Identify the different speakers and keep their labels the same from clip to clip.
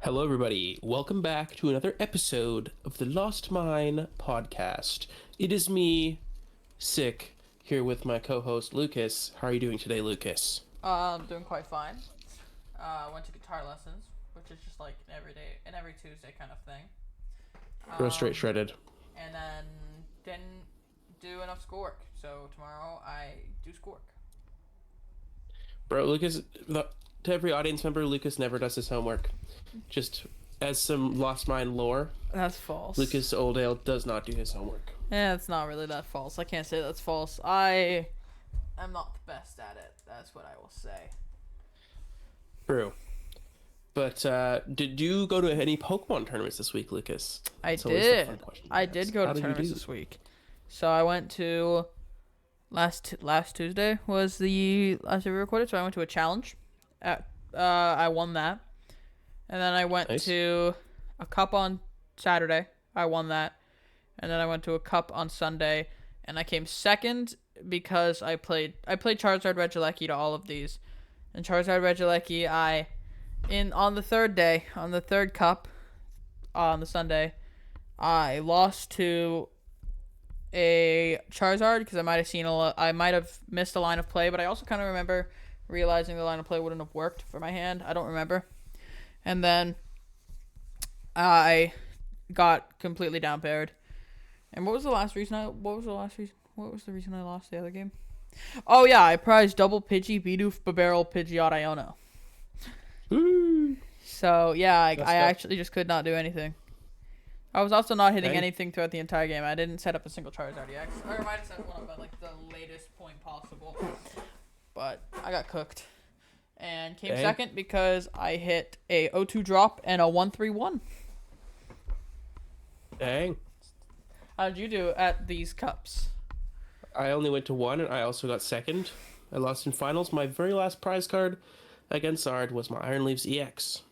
Speaker 1: Hello, everybody. Welcome back to another episode of the Lost Mine podcast. It is me, Sick, here with my co-host Lucas. How are you doing today, Lucas?
Speaker 2: I'm doing quite fine. Went to guitar lessons, which is just like an every Tuesday kind of thing.
Speaker 1: Go straight
Speaker 2: Um,
Speaker 1: shredded.
Speaker 2: and then didn't do enough schoolwork, so tomorrow I do schoolwork.
Speaker 1: Bro, to every audience member, Lucas never does his homework. Just as some Lost Mine lore,
Speaker 2: That's false.
Speaker 1: Lucas Oldale does not do his homework.
Speaker 2: Yeah, it's not really that false. I can't say that's false. I am not the best at it. That's what I will say.
Speaker 1: True. But did you go to any Pokemon tournaments this week, Lucas?
Speaker 2: I
Speaker 1: It's always the fun
Speaker 2: did.
Speaker 1: question to
Speaker 2: I
Speaker 1: ask.
Speaker 2: did go
Speaker 1: How
Speaker 2: to
Speaker 1: did you
Speaker 2: tournaments
Speaker 1: do?
Speaker 2: this week. So I went to last Tuesday was the last day we recorded. So I went to a challenge. I won that, and then I went
Speaker 1: Nice.
Speaker 2: to a cup on Saturday. I won that, and then I went to a cup on Sunday, and I came second because I played Charizard Regieleki to all of these, and Charizard Regieleki on the third day on the third cup on the Sunday, I lost to a Charizard because I might have missed a line of play, but I also kind of remember realizing the line of play wouldn't have worked for my hand. I don't remember. And then I got completely down paired. And what was the reason I lost the other game? Oh yeah, I prized double Pidgey, Bidoof, Barbarrel, Pidgeot, Iono.
Speaker 1: Woo!
Speaker 2: So yeah, I
Speaker 1: Messed up.
Speaker 2: actually just could not do anything. I was also not hitting
Speaker 1: Dang.
Speaker 2: anything throughout the entire game. I didn't set up a single Charizard EX. Or I might have set one up at like the latest point possible. But I got cooked. And came
Speaker 1: Dang.
Speaker 2: second because I hit a O2 drop and a 1-3-1.
Speaker 1: Dang.
Speaker 2: How did you do at these cups?
Speaker 1: I only went to one, and I also got second. I lost in finals. My very last prize card against Zard was my Iron Leaves EX.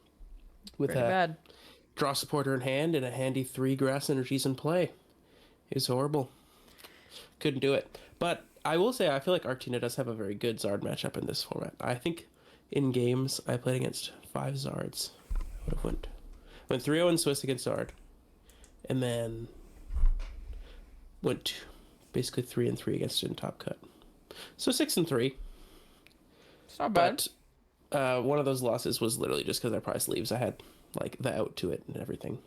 Speaker 1: With
Speaker 2: Pretty
Speaker 1: a
Speaker 2: bad.
Speaker 1: draw supporter in hand and a handy 3 grass energies in play. It was horrible. Couldn't do it. But I will say, I feel like Arctina does have a very good Zard matchup in this format. I think in games, I played against 5 Zards. I would have went 3-0 in Swiss against Zard. And then went basically 3-3 against it in Top Cut. So 6-3.
Speaker 2: It's not bad.
Speaker 1: But one of those losses was literally just because I priced leaves. I had like the out to it and everything.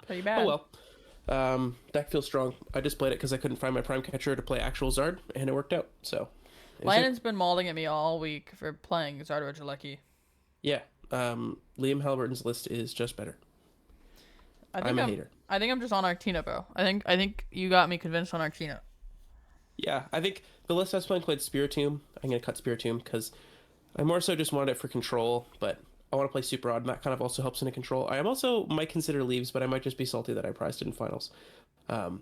Speaker 2: Pretty bad.
Speaker 1: Oh well. Deck feels strong. I just played it because I couldn't find my prime catcher to play actual Zard, and it worked out. So
Speaker 2: Landon's been mauling at me all week for playing Charizard Regieleki.
Speaker 1: yeah. Liam Halliburton's list is just better. I'm a hater.
Speaker 2: I think I'm just on Arctina, bro. I think you got me convinced on Arctina.
Speaker 1: Yeah, I think the list I was playing played Spiritomb. I'm gonna cut Spiritomb because I more so just wanted it for control, but I want to play Super Odd, and that kind of also helps in a control. I am also might consider Leaves, but I might just be salty that I priced it in finals.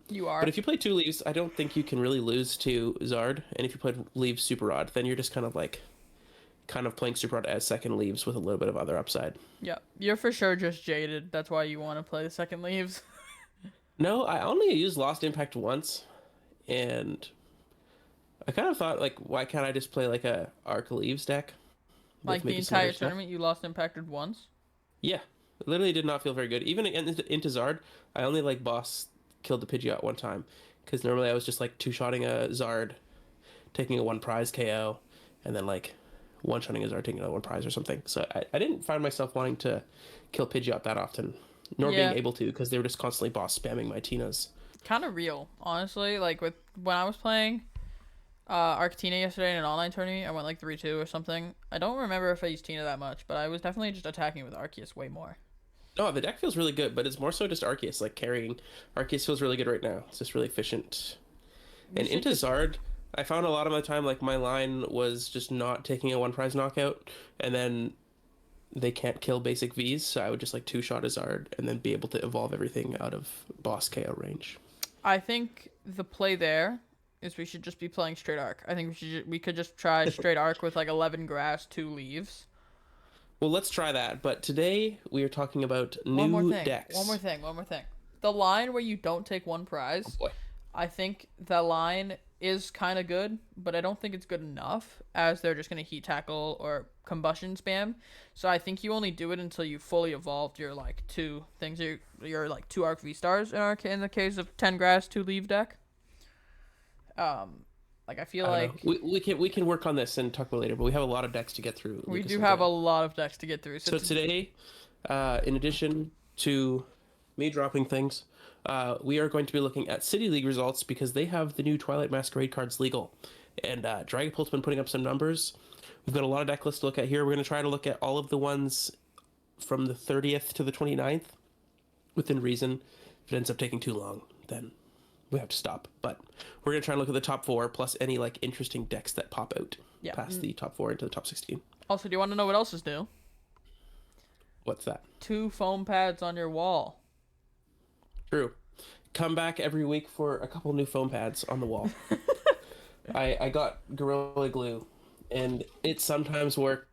Speaker 2: You are.
Speaker 1: But if you play 2 Leaves, I don't think you can really lose to Zard. And if you play Leaves Super Odd, then you're just kind of playing Super Odd as second Leaves with a little bit of other upside.
Speaker 2: Yeah, you're for sure just jaded. That's why you want to play the second leaves.
Speaker 1: No, I only used Lost Impact once, and I kind of thought, like, why can't I just play like a Arc Leaves deck? with
Speaker 2: Like the
Speaker 1: maybe some other
Speaker 2: entire
Speaker 1: stuff?
Speaker 2: tournament, you lost impacted once.
Speaker 1: Yeah, it literally did not feel very good. Even into Zard, I only like boss killed the Pidgeot one time because normally I was just like 2-shotting a Zard, taking a 1 prize KO, and then like 1-shotting a Zard, taking a 1 prize or something. So I didn't find myself wanting to kill Pidgeot that often, nor
Speaker 2: Yeah.
Speaker 1: being able to because they were just constantly boss spamming my Tinas.
Speaker 2: Kind of real, honestly. Like when I was playing Arctina yesterday in an online tourney, I went like 3-2 or something. I don't remember if I used Tina that much, but I was definitely just attacking with Arceus way more.
Speaker 1: No, the deck feels really good, but it's more so just Arceus. Like carrying Arceus feels really good right now. It's just really efficient. And
Speaker 2: should
Speaker 1: into
Speaker 2: just-
Speaker 1: Zard, I found a lot of my time like my line was just not taking a 1 prize knockout, and then they can't kill basic Vs, so I would just like 2-shot a Zard and then be able to evolve everything out of boss KO range.
Speaker 2: I think the play there is we should just be playing straight arc. I think we could just try straight arc with like 11 grass, 2 leaves.
Speaker 1: Well, let's try that. But today we are talking about
Speaker 2: One more
Speaker 1: new
Speaker 2: thing.
Speaker 1: decks.
Speaker 2: One more thing. The line where you don't take 1 prize.
Speaker 1: Oh boy.
Speaker 2: I think the line is kind of good, but I don't think it's good enough, as they're just going to heat tackle or combustion spam. So I think you only do it until you fully evolved your like two things, your like two Arc V stars in the case of 10 grass 2 leave deck. Like I feel
Speaker 1: I don't know.
Speaker 2: like
Speaker 1: We can work on this and talk about it later, but we have a lot of decks to get through.
Speaker 2: we
Speaker 1: Lucas
Speaker 2: do
Speaker 1: and
Speaker 2: have a
Speaker 1: Grant.
Speaker 2: lot of decks to get through.
Speaker 1: So today, in addition to me dropping things, we are going to be looking at City League results because they have the new Twilight Masquerade cards legal. And Dragapult's been putting up some numbers. We've got a lot of deck lists to look at here. We're going to try to look at all of the ones from the 30th to the 29th within reason. If it ends up taking too long, then we have to stop. But we're going to try and look at the top 4 plus any like interesting decks that pop out past the top 4 into the top 16.
Speaker 2: Also, do you want to know what else is new?
Speaker 1: What's that?
Speaker 2: 2 foam pads on your wall.
Speaker 1: True. Come back every week for a couple new foam pads on the wall. I got Gorilla Glue, and it sometimes works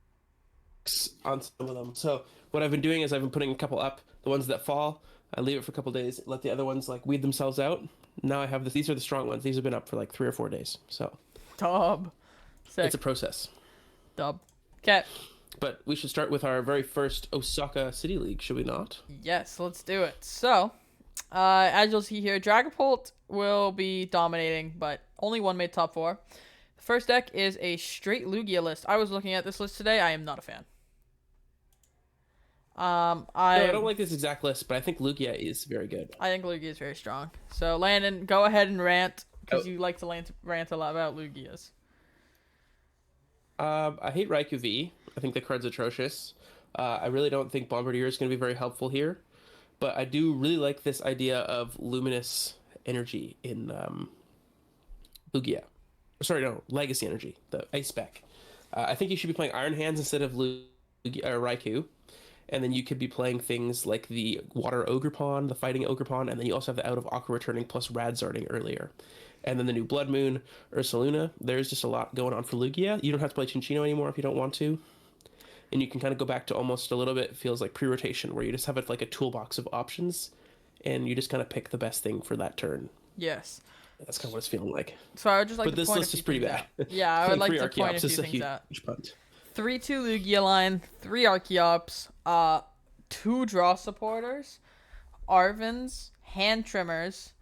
Speaker 1: on some of them. So what I've been doing is I've been putting a couple up. The ones that fall, I leave it for a couple days, let the other ones like weed themselves out. Now I have this. These are the strong ones. These have been up for like 3 or 4 days. So
Speaker 2: Dub. Sick.
Speaker 1: it's a process.
Speaker 2: Dub. Okay.
Speaker 1: But we should start with our very first Osaka City League, should we not?
Speaker 2: Yes, let's do it. So, as you'll see here, Dragapult will be dominating, but only one made top 4. The first deck is a straight Lugia list. I was looking at this list today. I am not a fan.
Speaker 1: I don't like this exact list, but I think Lugia is very good.
Speaker 2: I think Lugia is very strong. So, Landon, go ahead and rant, because you like to rant a lot about Lugias.
Speaker 1: I hate Raikou V. I think the card's atrocious. I really don't think Bombardier is going to be very helpful here. But I do really like this idea of luminous energy in Lugia. Sorry, no, Legacy Energy, the Ice Spec. I think you should be playing Iron Hands instead of Raikou. And then you could be playing things like the Water Ogre Pawn, the Fighting Ogre Pawn, and then you also have the Out of Aqua returning plus Radzarding earlier. And then the new Blood Moon, Ursaluna. There's just a lot going on for Lugia. You don't have to play Chinchino anymore if you don't want to. And you can kind of go back to almost a little bit, feels like pre-rotation, where you just have it like a toolbox of options, and you just kind of pick the best thing for that turn.
Speaker 2: Yes.
Speaker 1: That's kind of what it's feeling like.
Speaker 2: So I would just like
Speaker 1: but
Speaker 2: to
Speaker 1: this
Speaker 2: point
Speaker 1: list
Speaker 2: a few
Speaker 1: is pretty
Speaker 2: things
Speaker 1: bad.
Speaker 2: out. Yeah, I would like to point a few things out. 3-2 Lugia line, 3 Archeops, 2 draw supporters, Arvins, hand trimmers.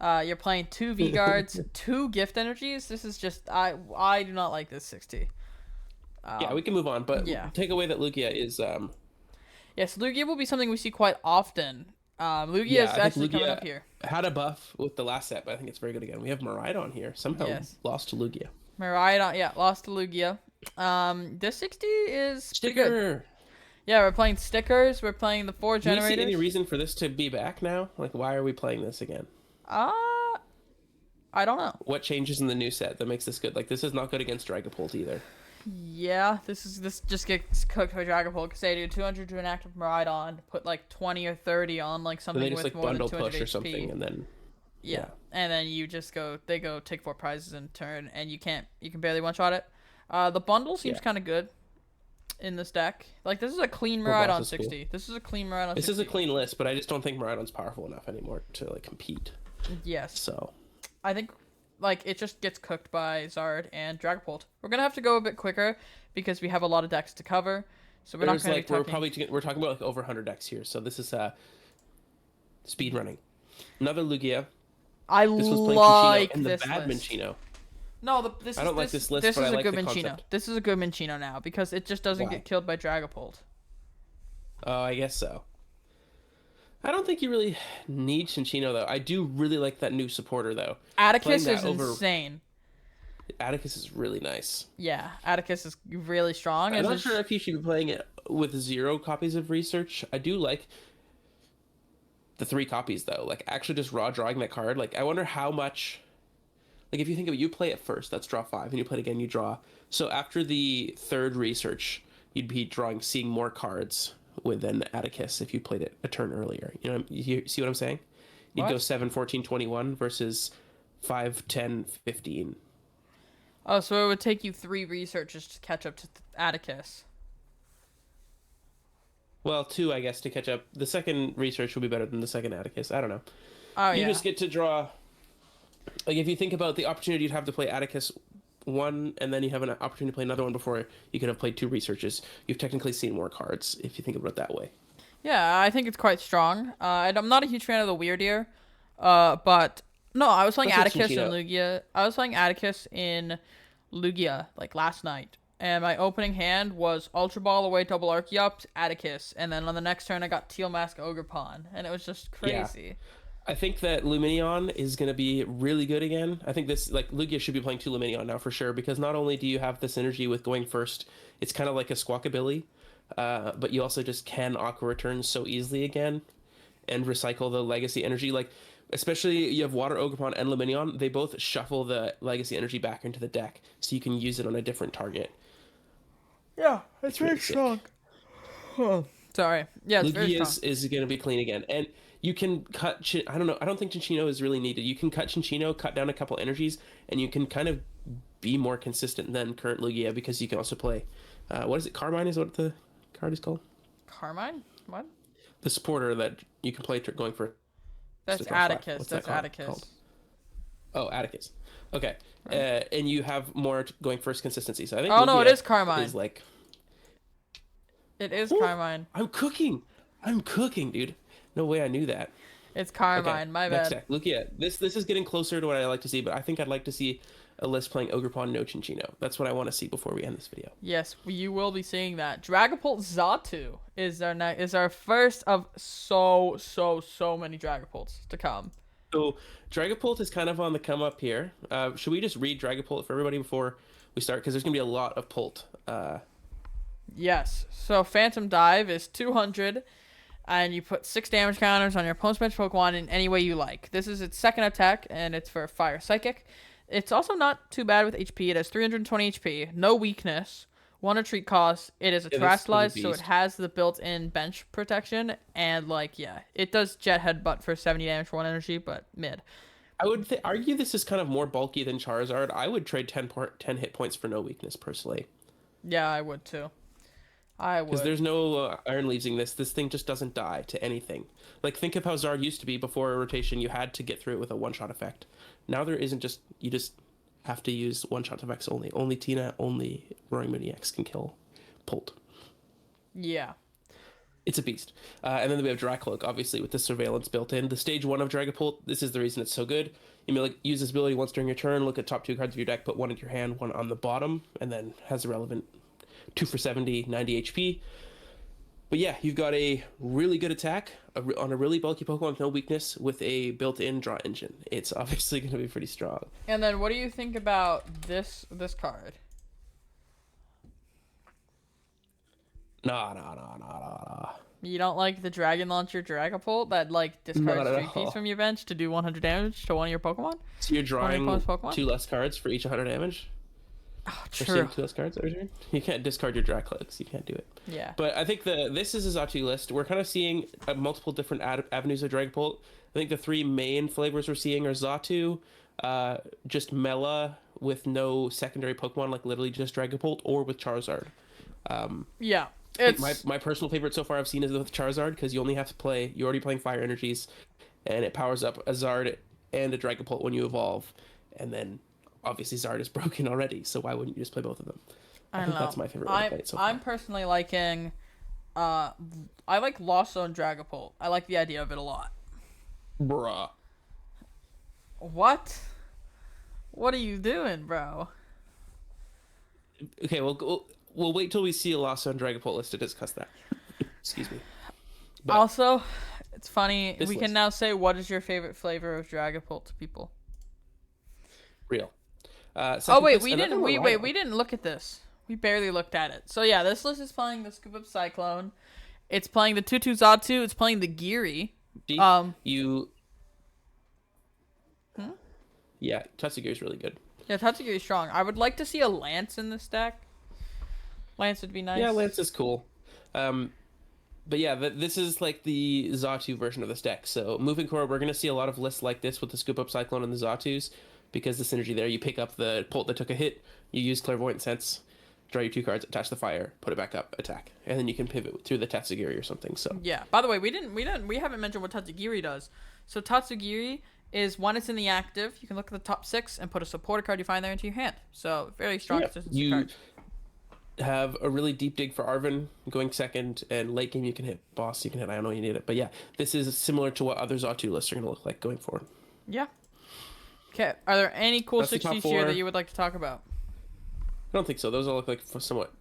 Speaker 2: You're playing 2 V guards, 2 gift energies. This is just I do not like this 60.
Speaker 1: Yeah, we can move on, but take away that Lugia is
Speaker 2: yes, Lugia will be something we see quite often. Lugia is actually coming up here.
Speaker 1: Had a buff with the last set, but I think it's very good again. We have Miraidon here. Somehow lost to Lugia.
Speaker 2: Miraidon, lost to Lugia. This 60 is
Speaker 1: Sticker.
Speaker 2: Good. Yeah, we're playing stickers. We're playing the 4 generators.
Speaker 1: Do you see any reason for this to be back now? Like, why are we playing this again?
Speaker 2: I don't know.
Speaker 1: What changes in the new set that makes this good? Like, this is not good against Dragapult either.
Speaker 2: Yeah, this just gets cooked by Dragapult because they do 200 to an active Miraidon, put like 20 or 30 on like something
Speaker 1: they just,
Speaker 2: with
Speaker 1: like,
Speaker 2: more than
Speaker 1: bundle
Speaker 2: 200
Speaker 1: push or
Speaker 2: HP.
Speaker 1: something, and then
Speaker 2: and then you just they go take 4 prizes in turn, and you can barely one shot it. The bundle seems kind of good in this deck. Like, this is a clean Miraidon 60. Cool. This is a clean Miraidon 60.
Speaker 1: This is a clean list, but I just don't think Miraidon's powerful enough anymore to like compete.
Speaker 2: Yes.
Speaker 1: So
Speaker 2: I think like it just gets cooked by Zard and Dragapult. We're gonna have to go a bit quicker because we have a lot of decks to cover. So we're not going to be talking...
Speaker 1: We're talking about like over 100 decks here. So this is speed running. Another Lugia.
Speaker 2: I like
Speaker 1: and
Speaker 2: this
Speaker 1: the bad
Speaker 2: list.
Speaker 1: Minchino.
Speaker 2: No,
Speaker 1: I don't like this list,
Speaker 2: this
Speaker 1: but
Speaker 2: is
Speaker 1: I like
Speaker 2: good
Speaker 1: the
Speaker 2: Minchino.
Speaker 1: concept.
Speaker 2: This is a good Minchino now because it just doesn't get killed by Dragapult.
Speaker 1: Oh, I guess so. I don't think you really need Chinchino, though. I do really like that new supporter, though.
Speaker 2: Atticus is insane.
Speaker 1: Atticus is really nice.
Speaker 2: Yeah, Atticus is really strong.
Speaker 1: I'm not sure if you should be playing it with 0 copies of research. I do like the 3 copies, though. Like, actually just raw drawing that card. Like, I wonder how much... Like, if you think of it, you play it first, that's draw 5, and you play it again, you draw. So after the 3rd research, you'd be seeing more cards with an Atticus if you played it a turn earlier. You see what I'm saying? You'd go 7, 14, 21 versus 5, 10, 15.
Speaker 2: Oh, so it would take you 3 researches to catch up to Atticus.
Speaker 1: Well, 2, I guess, to catch up. The second research will be better than the second Atticus. I don't know.
Speaker 2: Oh,
Speaker 1: You just get to draw Like if you think about the opportunity you'd have to play Atticus one, and then you have an opportunity to play another one before you could have played two researches. You've technically seen more cards if you think about it that way.
Speaker 2: Yeah, I think it's quite strong. And I'm not a huge fan of the Weird Ear, but no, I was playing
Speaker 1: Especially
Speaker 2: Atticus in
Speaker 1: Chinchino.
Speaker 2: Lugia. I was playing Atticus in Lugia like last night, and my opening hand was Ultra Ball away, double Archeops, Atticus, and then on the next turn I got Teal Mask Ogre Pawn, and it was just
Speaker 1: Yeah.
Speaker 2: crazy.
Speaker 1: I think that Luminion is going to be really good again. I think this, like, Lugia should be playing two Luminion now for sure, because not only do you have the synergy with going first, it's kind of like a Squawkabilly, but you also just can Aqua Return so easily again and recycle the Legacy energy. Like, especially you have Water Ogerpon and Luminion, they both shuffle the Legacy energy back into the deck, so you can use it on a different target.
Speaker 2: Yeah, it's
Speaker 1: It's
Speaker 2: very
Speaker 1: really
Speaker 2: strong.
Speaker 1: sick.
Speaker 2: Oh, sorry. Yeah, it's very
Speaker 1: Lugia
Speaker 2: strong.
Speaker 1: is going to be clean again. And you can cut, I don't know, I don't think Chinchino is really needed. You can cut Chinchino, cut down a couple energies, and you can kind of be more consistent than current Lugia because you can also play, what is it, Carmine is what the card is called?
Speaker 2: Carmine? What?
Speaker 1: The supporter that you can play going for
Speaker 2: That's
Speaker 1: to draw five.
Speaker 2: Atticus.
Speaker 1: What's that
Speaker 2: That's
Speaker 1: called?
Speaker 2: Atticus.
Speaker 1: Oh, Atticus. Okay.
Speaker 2: Right.
Speaker 1: And you have more going first consistency. So I think
Speaker 2: Oh no, it
Speaker 1: Lugia
Speaker 2: is Carmine.
Speaker 1: is like,
Speaker 2: It is
Speaker 1: oh,
Speaker 2: Carmine.
Speaker 1: I'm cooking. I'm cooking, dude. No way I knew that.
Speaker 2: It's
Speaker 1: Okay,
Speaker 2: Carmine. My
Speaker 1: next
Speaker 2: bad.
Speaker 1: deck. Look, yeah, this is getting closer to what I like to see, but I think I'd like to see a list playing Ogerpon no Chinchino. That's what I want to see before we end this video.
Speaker 2: Yes, you will be seeing that. Dragapult Xatu is our first of so many Dragapults to come.
Speaker 1: So Dragapult is kind of on the come up here. Should we just read Dragapult for everybody before we start? Because there's gonna be a lot of Pult.
Speaker 2: Yes. So Phantom Dive is 200, and you put 6 damage counters on your opponent's bench Pokemon in any way you like. This is its second attack, and it's for Fire Psychic. It's also not too bad with HP. It has 320 HP, no weakness, 1 retreat cost. It is a
Speaker 1: Yeah, this is a
Speaker 2: Terastallized, so it
Speaker 1: beast.
Speaker 2: has the built-in bench protection, and it does Jet Headbutt for 70 damage for 1 energy, but mid.
Speaker 1: I would argue this is kind of more bulky than Charizard. I would trade 10 hit points for no weakness personally,
Speaker 2: Yeah, I would too. I
Speaker 1: because
Speaker 2: would.
Speaker 1: there's no Iron Leavesing this. This thing just doesn't die to anything. Like think of how Zard used to be before a rotation. You had to get through it with a one-shot effect. Now there isn't just you just have to use one-shot effects only. Only Tina, only Roaring Mini X can kill Pult.
Speaker 2: Yeah.
Speaker 1: It's a beast. And then we have Dracloak, obviously, with the surveillance built in. The stage 1 of Dragapult, this is the reason it's so good. You may use this ability once during your turn, look at top 2 cards of your deck, put 1 in your hand, 1 on the bottom, and then has a relevant 2 for 70, 90 HP. But yeah, you've got a really good attack on a really bulky Pokemon with no weakness with a built-in draw engine. It's obviously going to be pretty strong.
Speaker 2: And then what do you think about this card?
Speaker 1: Nah.
Speaker 2: You don't like the Dragon Launcher Dragapult that discards
Speaker 1: Not at
Speaker 2: 3 keys
Speaker 1: all.
Speaker 2: from your bench to do 100 damage to one of your Pokemon?
Speaker 1: So you're
Speaker 2: One of your
Speaker 1: drawing
Speaker 2: opponent's Pokemon?
Speaker 1: 2 less cards for each 100 damage?
Speaker 2: Oh,
Speaker 1: For
Speaker 2: true.
Speaker 1: seeing 2 less cards every turn? You can't discard your Dracloaks. You can't do it.
Speaker 2: Yeah.
Speaker 1: But I think this is a Zatu list. We're kind of seeing multiple different avenues of Dragapult. I think the 3 main flavors we're seeing are Zatu, just Mela with no secondary Pokemon, like literally just Dragapult, or with Charizard.
Speaker 2: Yeah.
Speaker 1: I think
Speaker 2: It's
Speaker 1: my personal favorite so far I've seen is with Charizard, because you only have to play, you're already playing Fire Energies, and it powers up a Zard and a Dragapult when you evolve. And then obviously Zard is broken already, so why wouldn't you just play both of them?
Speaker 2: I
Speaker 1: I
Speaker 2: don't
Speaker 1: think
Speaker 2: know.
Speaker 1: that's my favorite way to play it so far.
Speaker 2: I'm personally liking I like Lost Zone Dragapult. I like the idea of it a lot.
Speaker 1: Bruh.
Speaker 2: What? What are you doing, bro?
Speaker 1: Okay, we'll wait till we see a Lost on Dragapult list to discuss that. Excuse me. But
Speaker 2: Also, it's funny.
Speaker 1: This
Speaker 2: We
Speaker 1: list.
Speaker 2: can now say what is your favorite flavor of Dragapult to people.
Speaker 1: real.
Speaker 2: Oh
Speaker 1: Second
Speaker 2: wait,
Speaker 1: place,
Speaker 2: we
Speaker 1: another
Speaker 2: didn't. We
Speaker 1: Reliant.
Speaker 2: we didn't look at this. We barely looked at it. So yeah, this list is playing the Scoop Up Cyclone. It's playing the Tutu Zatu. It's playing the Geary.
Speaker 1: See,
Speaker 2: Um.
Speaker 1: you. Yeah, Tussugir is really good.
Speaker 2: Yeah, Tatsugi is strong. I would like to see a Lance in this deck. Lance would be nice.
Speaker 1: Yeah, Lance is cool. But yeah, this is like the Zatu version of this deck. So moving forward, we're going to see a lot of lists like this with the Scoop Up Cyclone and the Zatus, because the synergy there, you pick up the Pult that took a hit, you use Clairvoyant Sense, draw your 2 cards, attach the fire, put it back up, attack, and then you can pivot through the Tatsugiri or something. So
Speaker 2: Yeah. By the way, we haven't mentioned what Tatsugiri does. So Tatsugiri is when it's in the active, you can look at the top 6 and put a supporter card you find there into your hand. So very strong
Speaker 1: Yeah,
Speaker 2: consistency
Speaker 1: you
Speaker 2: card.
Speaker 1: have a really deep dig for Arven going second, and late game you can hit boss, you can hit, I don't know you need it. But yeah, this is similar to what other Zatu lists are going to look like going forward.
Speaker 2: Yeah. Okay. Are there any cool
Speaker 1: That's the top
Speaker 2: 60s here that
Speaker 1: four.
Speaker 2: you would like to talk about?
Speaker 1: I don't think so. Those all look like somewhat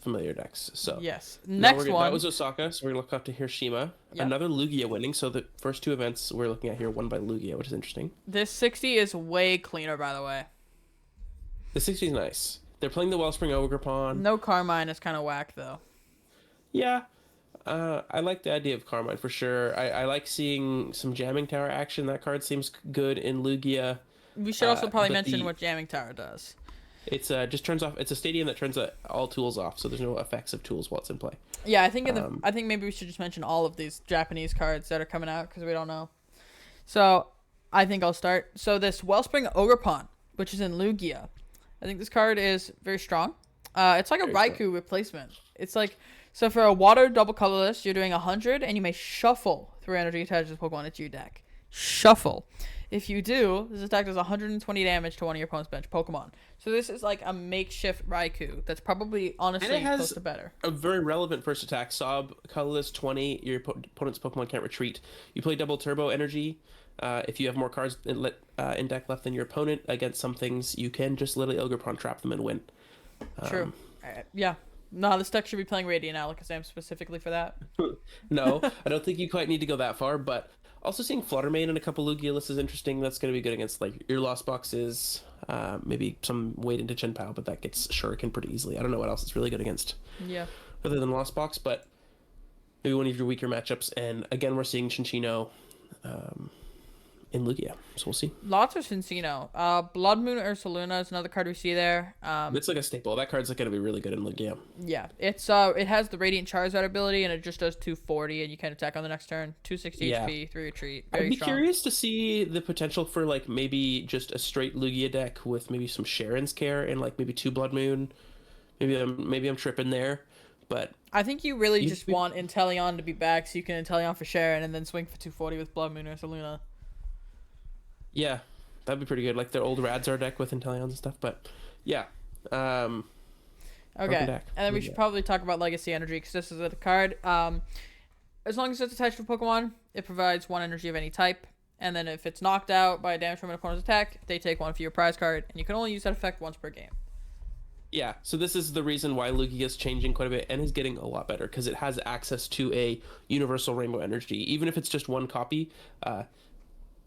Speaker 1: familiar decks. So
Speaker 2: Yes.
Speaker 1: now
Speaker 2: Next one.
Speaker 1: that was Osaka, so we're going to look up to Hiroshima.
Speaker 2: Yep.
Speaker 1: Another Lugia winning. So the first 2 events we're looking at here won by Lugia, which is interesting.
Speaker 2: This 60 is way cleaner, by the way.
Speaker 1: The 60 is nice. They're playing the Wellspring Ogre Pawn.
Speaker 2: No Carmine is kind of whack, though.
Speaker 1: Yeah. I like the idea of Carmine for sure. I like seeing some Jamming Tower action. That card seems good in Lugia.
Speaker 2: We should also probably
Speaker 1: but
Speaker 2: mention what Jamming Tower does.
Speaker 1: It's just turns off. It's a stadium that turns all tools off, so there's no effects of tools while it's in play.
Speaker 2: Yeah, I think I think maybe we should just mention all of these Japanese cards that are coming out because we don't know. So I think I'll start. So this Wellspring Ogre Pawn, which is in Lugia, I think this card is very strong. It's like a Raikou replacement. It's like, so for a water double colorless, you're doing 100, and you may shuffle 3 energy attached to Pokemon into your deck. Shuffle. If you do, this attack does 120 damage to one of your opponent's bench Pokemon. So this is like a makeshift Raikou that's probably honestly close to better.
Speaker 1: A very relevant first attack. Sob, colorless 20. Your opponent's Pokemon can't retreat. You play double turbo energy. If you have more cards in deck left than your opponent against some things, you can just literally Ogre Pawn trap them and win.
Speaker 2: True. Yeah. No, this deck should be playing Radiant Alakazam specifically for that.
Speaker 1: No, I don't think you quite need to go that far, but also seeing Fluttermane in a couple Lugia lists is interesting. That's going to be good against like your Lost Boxes, maybe some weight into Chenpao, but that gets Shuriken pretty easily. I don't know what else it's really good against.
Speaker 2: Yeah.
Speaker 1: Other than Lost Box, but maybe one of your weaker matchups. And again, we're seeing Chinchino in Lugia, so we'll see.
Speaker 2: Lots of Cincino. Blood Moon Ursaluna is another card we see there.
Speaker 1: It's like a staple. That card's like going to be really good in Lugia.
Speaker 2: Yeah, it has the Radiant Charizard ability, and it just does 240, and you can attack on the next turn. 260 HP, 3 retreat. Very
Speaker 1: I'd be
Speaker 2: strong.
Speaker 1: curious to see the potential for like maybe just a straight Lugia deck with maybe some Sharon's Care and like maybe 2 Blood Moon. Maybe I'm tripping there, but
Speaker 2: I think you really just want Inteleon to be back so you can Inteleon for Sharon and then swing for 240 with Blood Moon Ursaluna.
Speaker 1: Yeah, that'd be pretty good. Like their old Radzar deck with Inteleons and stuff. But yeah.
Speaker 2: Okay. And then we should probably talk about Legacy Energy because this is a card. As long as it's attached to a Pokemon, it provides 1 energy of any type. And then if it's knocked out by damage from an opponent's attack, they take 1 for your prize card. And you can only use that effect once per game.
Speaker 1: Yeah, so this is the reason why Lugia is changing quite a bit and is getting a lot better because it has access to a universal Rainbow Energy. Even if it's just 1 copy,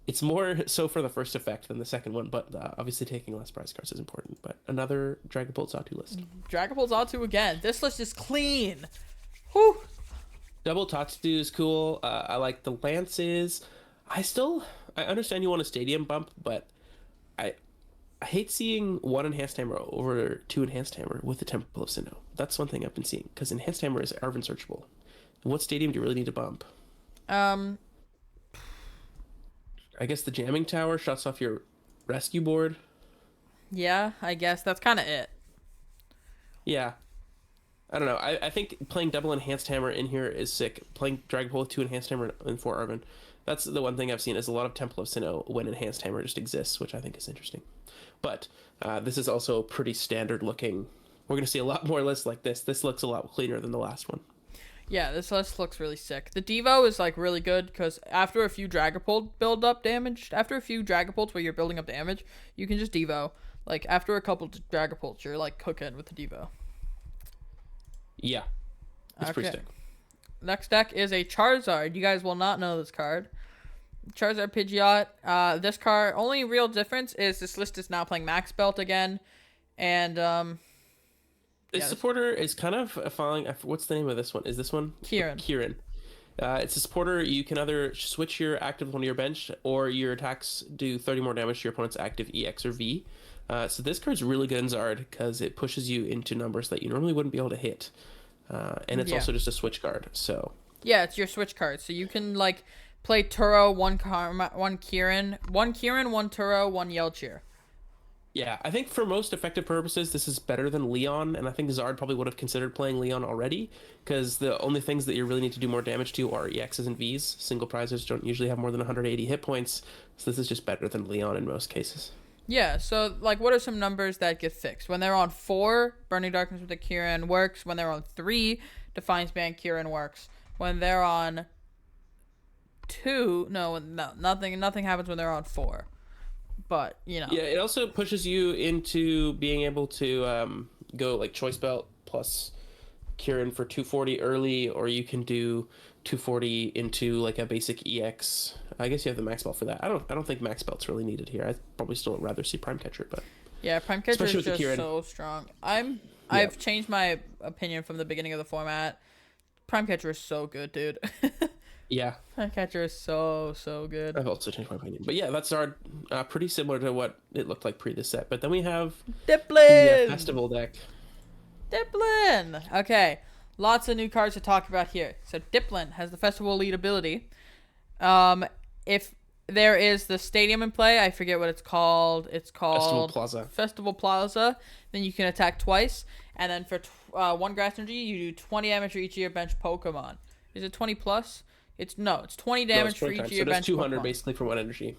Speaker 1: it's more so for the first effect than the second one, but obviously taking less prize cards is important. But another Dragapult Zatu list.
Speaker 2: Dragapult Zatu again. This list is clean. Whew.
Speaker 1: Double Tatsu is cool. I like the Lances. I understand you want a stadium bump, but I hate seeing 1 Enhanced Hammer over 2 Enhanced Hammer with the Temple of Sinnoh. That's one thing I've been seeing, because Enhanced Hammer is Arven searchable. What stadium do you really need to bump? I guess the Jamming Tower shuts off your rescue board.
Speaker 2: Yeah, I guess that's kind of it.
Speaker 1: Yeah. I don't know. I think playing double Enhanced Hammer in here is sick. Playing Dragapult with 2 Enhanced Hammer and 4 Arven. That's the one thing I've seen is a lot of Temple of Sinnoh when Enhanced Hammer just exists, which I think is interesting. But this is also pretty standard looking. We're going to see a lot more lists like this. This looks a lot cleaner than the last one.
Speaker 2: Yeah, this list looks really sick. The Devo is like really good because after a few Dragapult build up damage, after a few Dragapults where you're building up damage, you can just Devo. Like after a couple Dragapults, you're like cooking with the Devo.
Speaker 1: Yeah, it's pretty sick.
Speaker 2: Next deck is a Charizard. You guys will not know this card. Charizard Pidgeot. This card, only real difference is this list is now playing Max Belt again, and
Speaker 1: this supporter is kind of following. What's the name of this one? Is this one?
Speaker 2: Kieran.
Speaker 1: It's a supporter. You can either switch your active with one of your bench, or your attacks do 30 more damage to your opponent's active EX or V. So this card's really good in Zard because it pushes you into numbers that you normally wouldn't be able to hit. And it's also just a switch card. So
Speaker 2: yeah, it's your switch card. So you can like play Turo, one Kieran, 1 Turo, 1 Yelchir.
Speaker 1: Yeah, I think for most effective purposes, this is better than Leon, and I think Zard probably would have considered playing Leon already, because the only things that you really need to do more damage to are EXs and Vs. Single prizes don't usually have more than 180 hit points, so this is just better than Leon in most cases.
Speaker 2: Yeah, so like what are some numbers that get fixed? When they're on 4, Burning Darkness with the Kieran works. When they're on 3, Defiance Band Kieran works. When they're on 2, no, nothing happens when they're on 4. But,
Speaker 1: Yeah, it also pushes you into being able to go like Choice Belt plus Kieran for 240 early, or you can do 240 into like a basic EX. I guess you have the max belt for that. I don't think max belt's really needed here. I'd probably still rather see Prime Catcher, but
Speaker 2: yeah, Prime Catcher
Speaker 1: especially
Speaker 2: is
Speaker 1: with the
Speaker 2: just
Speaker 1: Kieran.
Speaker 2: so strong. I've changed my opinion from the beginning of the format. Prime Catcher is so good, dude.
Speaker 1: Yeah,
Speaker 2: Prime Catcher is so good.
Speaker 1: I've also changed my opinion. But yeah, that's our pretty similar to what it looked like pre this set. But then we have the
Speaker 2: Diplin!
Speaker 1: festival deck.
Speaker 2: Diplin! Okay, lots of new cards to talk about here. So Diplin has the Festival Elite ability. If there is the stadium in play, I forget what it's called. It's
Speaker 1: Festival
Speaker 2: called
Speaker 1: Plaza.
Speaker 2: Festival Plaza. Then you can attack twice, and then for 1 grass energy, you do 20 damage for each of your bench Pokemon. Is it 20 plus? It's 20
Speaker 1: No,
Speaker 2: damage
Speaker 1: it's
Speaker 2: for
Speaker 1: 20
Speaker 2: each of
Speaker 1: times.
Speaker 2: your
Speaker 1: So that's
Speaker 2: bench
Speaker 1: 200
Speaker 2: Pokemon.
Speaker 1: basically for one energy.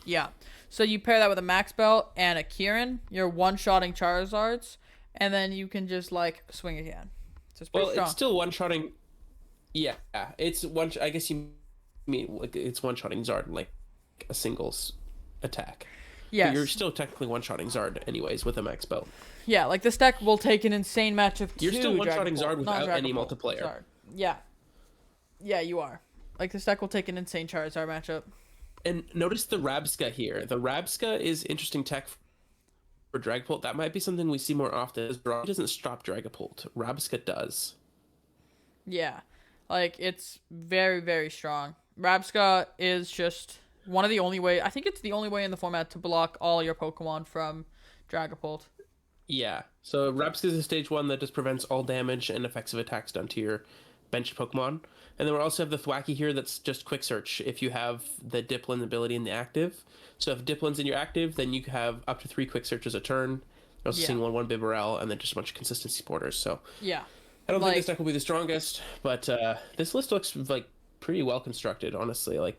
Speaker 2: Yeah. So you pair that with a Max Belt and a Kieran. You're one-shotting Charizards, and then you can just like swing again. So it's pretty
Speaker 1: Well,
Speaker 2: strong.
Speaker 1: it's still one shotting. Yeah, it's one. I guess you mean like it's one shotting Zard like a singles attack. But you're
Speaker 2: Yes.
Speaker 1: still technically one shotting Zard anyways with a max belt.
Speaker 2: Yeah, like this deck will take an insane match of 2
Speaker 1: You're still one-shotting
Speaker 2: Dragapult,
Speaker 1: Zard
Speaker 2: not
Speaker 1: without any
Speaker 2: Dragapult,
Speaker 1: multiplayer.
Speaker 2: Zard. Yeah. Yeah, you are. Like this deck will take an insane Charizard matchup.
Speaker 1: And notice the Rabska here. The Rabska is interesting tech for Dragapult. That might be something we see more often. It doesn't stop Dragapult. Rabska does.
Speaker 2: Yeah. Like it's very strong. Rabska is just one of the only way, I think it's the only way in the format to block all your Pokemon from Dragapult.
Speaker 1: Yeah. So Rabska is a stage 1 that just prevents all damage and effective attacks done to your bench Pokemon. And then we also have the Thwacky here that's just quick search if you have the Diplin ability in the active. So if Diplin's in your active, then you have up to 3 quick searches a turn. Also
Speaker 2: Yeah.
Speaker 1: single one Bibarel, and then just a bunch of consistency supporters. So
Speaker 2: Yeah.
Speaker 1: I don't think
Speaker 2: Like
Speaker 1: this deck will be the strongest, but this list looks like pretty well constructed, honestly. Like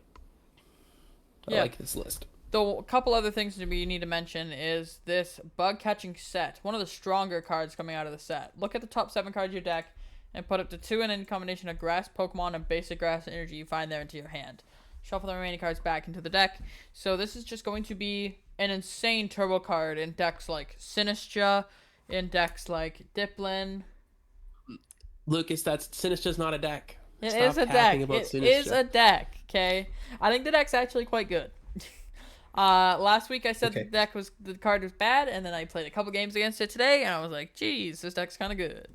Speaker 1: I
Speaker 2: yeah.
Speaker 1: like this list.
Speaker 2: The couple other things that we need to mention is this bug catching set. One of the stronger cards coming out of the set. Look at the top 7 cards of your deck and put up to 2 in any combination of grass Pokemon and basic grass energy you find there into your hand. Shuffle the remaining cards back into the deck. So this is just going to be an insane turbo card in decks like Sinistra, in decks like Diplin.
Speaker 1: Lucas, that's Sinistra's not a deck.
Speaker 2: It
Speaker 1: Stop
Speaker 2: is a
Speaker 1: capping
Speaker 2: deck.
Speaker 1: about
Speaker 2: It
Speaker 1: Sinistra.
Speaker 2: is a deck, okay? I think the deck's actually quite good. Last week I said
Speaker 1: Okay.
Speaker 2: the card was bad, and then I played a couple games against it today, and I was like, geez, this deck's kind of good.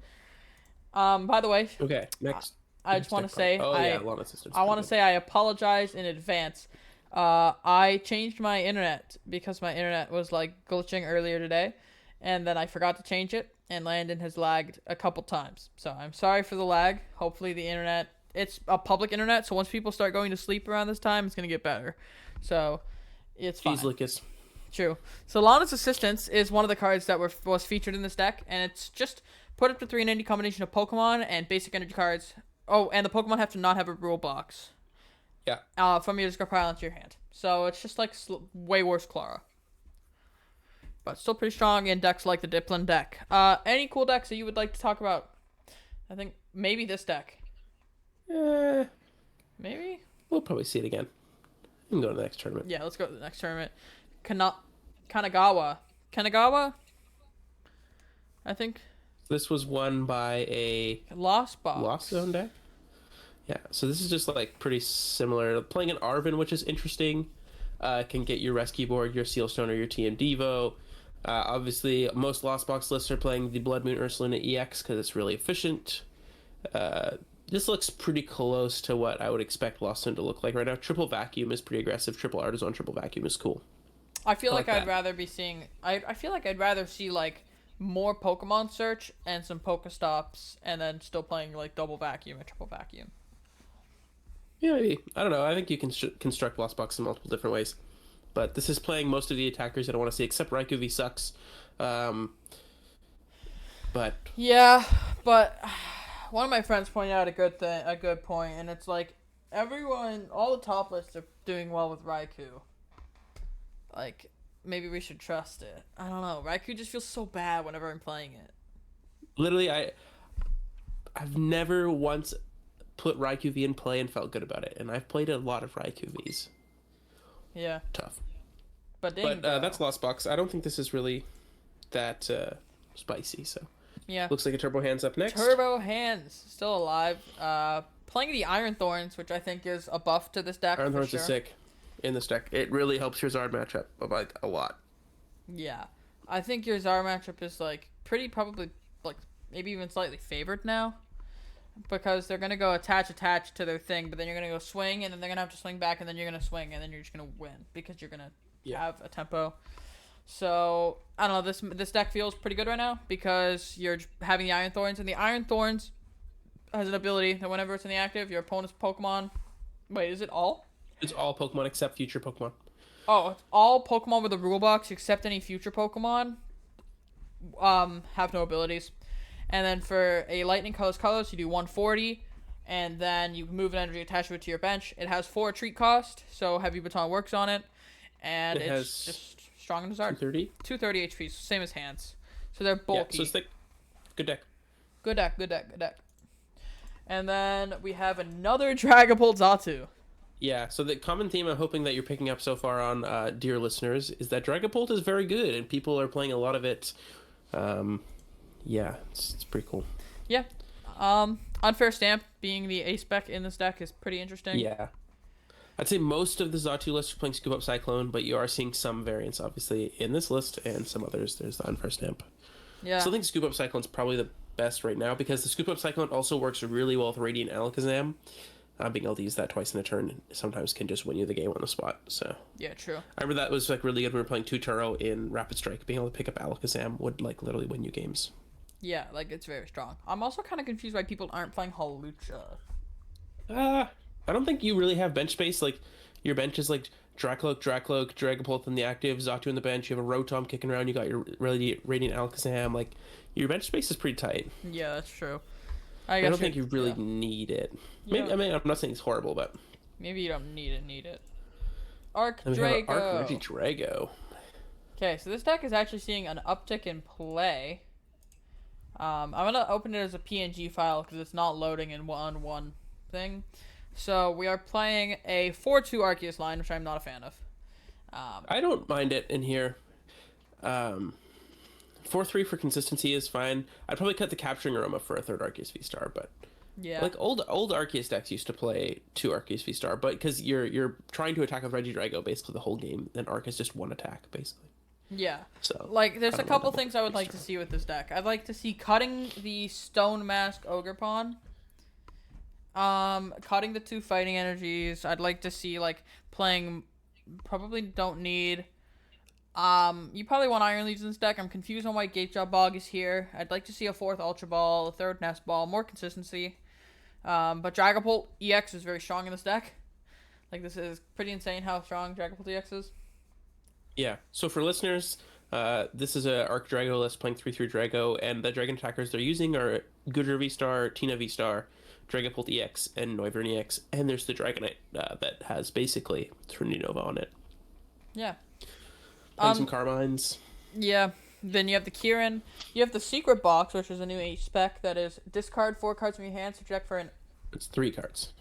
Speaker 2: By the way,
Speaker 1: Okay, next.
Speaker 2: I just want to say
Speaker 1: Lana Assistance.
Speaker 2: I want to say I apologize in advance. I changed my internet because my internet was like glitching earlier today, and then I forgot to change it, and Landon has lagged a couple times. So I'm sorry for the lag. Hopefully the internet, it's a public internet, so once people start going to sleep around this time, it's gonna get better. So it's fine.
Speaker 1: Jeez, Lucas.
Speaker 2: True. So Lana's Assistance is one of the cards that was featured in this deck, and it's just put up to 3 in any combination of Pokemon and basic energy cards. Oh, and the Pokemon have to not have a rule box.
Speaker 1: Yeah.
Speaker 2: From your discard pile into your hand. So it's just like way worse Clara. But still pretty strong in decks like the Diplin deck. Any cool decks that you would like to talk about? I think maybe this deck.
Speaker 1: Eh,
Speaker 2: Maybe?
Speaker 1: we'll probably see it again. We can go to the next tournament.
Speaker 2: Yeah, let's go to the next tournament. Kanagawa. Kanagawa? I think.
Speaker 1: This was won by a
Speaker 2: Lost Box.
Speaker 1: Lost Zone deck. Yeah, so this is just like pretty similar. Playing an Arvin, which is interesting, can get your Rescue Board, your Sealstone, or your TM Devo. Obviously, most Lost Box lists are playing the Blood Moon Ursaluna EX because it's really efficient. This looks pretty close to what I would expect Lost Zone to look like right now. Triple Vacuum is pretty aggressive. Triple Artisan, Triple Vacuum is cool.
Speaker 2: I feel
Speaker 1: I
Speaker 2: like
Speaker 1: like
Speaker 2: I'd
Speaker 1: that.
Speaker 2: rather be seeing. I feel like I'd rather see like more Pokemon search and some Pokestops, and then still playing like double vacuum and triple vacuum.
Speaker 1: Yeah, maybe. I don't know. I think you can construct Lost Box in multiple different ways. But this is playing most of the attackers I don't want to see, except Raikou V sucks. But
Speaker 2: Yeah, but one of my friends pointed out a good point, and it's like everyone, all the top lists are doing well with Raikou. Like, maybe we should trust it. I don't know. Raikou just feels so bad whenever I'm playing it.
Speaker 1: literally, I've never once put Raikou V in play and felt good about it, and I've played a lot of Raikou Vs.
Speaker 2: Yeah,
Speaker 1: Tough.
Speaker 2: but
Speaker 1: But that's Lost Box. I don't think this is really that spicy, so.
Speaker 2: yeah.
Speaker 1: Looks like a Turbo Hand's up next.
Speaker 2: Turbo Hands still alive. Playing the Iron Thorns, which I think is a buff to this deck.
Speaker 1: Iron
Speaker 2: for
Speaker 1: Thorns
Speaker 2: sure.
Speaker 1: is sick in this deck. It really helps your Zard matchup like a lot.
Speaker 2: Yeah, I think your Zar matchup is like pretty probably like maybe even slightly favored now, because they're gonna go attach to their thing, but then you're gonna go swing, and then they're gonna have to swing back, and then you're gonna swing, and then you're just gonna win because you're gonna have a tempo. So I don't know. This deck feels pretty good right now because you're having the Iron Thorns, and the Iron Thorns has an ability that whenever it's in the active, your opponent's Pokemon. Wait, is it all?
Speaker 1: It's all Pokemon except future Pokemon.
Speaker 2: Oh, it's all Pokemon with a rule box except any future Pokemon. Have no abilities. And then for a Lightning colors, you do 140, and then you move an energy attached to it to your bench. It has 4 retreat cost, so Heavy Baton works on it, and it's just strong and Zard.
Speaker 1: 230?
Speaker 2: 230 HP, same as Hands. So they're bulky.
Speaker 1: Yeah, so it's thick. Good deck.
Speaker 2: Good deck. And then we have another Dragapult Xatu.
Speaker 1: Yeah, so the common theme I'm hoping that you're picking up so far on, dear listeners, is that Dragapult is very good, and people are playing a lot of it. Yeah, it's pretty cool.
Speaker 2: Yeah. Unfair Stamp being the A-spec in this deck is pretty interesting.
Speaker 1: Yeah. I'd say most of the Xatu lists are playing Scoop Up Cyclone, but you are seeing some variants, obviously, in this list, and some others. There's the Unfair Stamp.
Speaker 2: Yeah.
Speaker 1: So I think Scoop Up Cyclone's probably the best right now, because the Scoop Up Cyclone also works really well with Radiant Alakazam. Being able to use that twice in a turn sometimes can just win you the game on the spot. So
Speaker 2: Yeah, true.
Speaker 1: I remember that was like really good when we were playing Tutaro in Rapid Strike. Being able to pick up Alakazam would like literally win you games.
Speaker 2: Yeah, like it's very strong. I'm also kind of confused why people aren't playing Hawlucha.
Speaker 1: I don't think you really have bench space. Like your bench is like Dracloak, Dragapult in the active, Xatu in the bench. You have a Rotom kicking around. You got your Radiant Alakazam. Like your bench space is pretty tight.
Speaker 2: Yeah, that's true.
Speaker 1: I don't think you really need it. Maybe
Speaker 2: Yeah.
Speaker 1: I mean I'm not saying it's horrible, but
Speaker 2: Maybe you don't need it. Arc
Speaker 1: then we have
Speaker 2: Drago.
Speaker 1: Arc Regidrago.
Speaker 2: Okay, so this deck is actually seeing an uptick in play. I'm gonna open it as a PNG file because it's not loading in one thing. So we are playing a 4-2 Arceus line, which I'm not a fan of.
Speaker 1: I don't mind it in here. 4-3 for consistency is fine. I'd probably cut the Capturing Aroma for a third Arceus V-Star, but
Speaker 2: Yeah.
Speaker 1: like old Arceus decks used to play 2 Arceus V-Star, but because you're trying to attack with Regidrago basically the whole game, then Arc is just one attack basically.
Speaker 2: Yeah.
Speaker 1: So
Speaker 2: Like, there's
Speaker 1: I
Speaker 2: a
Speaker 1: don't
Speaker 2: couple
Speaker 1: mind
Speaker 2: things I would like to
Speaker 1: V-Star.
Speaker 2: see with this deck. I'd like to see cutting the Stone Mask Ogre Pawn. Cutting the 2 fighting energies. I'd like to see, like, playing... Probably don't need... you probably want Iron Leaves in this deck. I'm confused on why Gatejaw Bog is here. I'd like to see a 4th Ultra Ball, a 3rd Nest Ball, more consistency. But Dragapult EX is very strong in this deck. Like, this is pretty insane how strong Dragapult EX is.
Speaker 1: Yeah. So for listeners, this is a Arc Drago list playing 3/3 Drago, and the Dragon attackers they're using are Goodra V-Star, Tina V-Star, Dragapult EX, and Noivern EX, and there's the Dragonite that has basically Trinity Nova on it.
Speaker 2: Yeah.
Speaker 1: Playing some Carbines.
Speaker 2: Yeah. Then you have the Kieran. You have the Secret Box, which is a new H-spec that is discard 4 cards from your hand, subject for an
Speaker 1: It's 3 cards.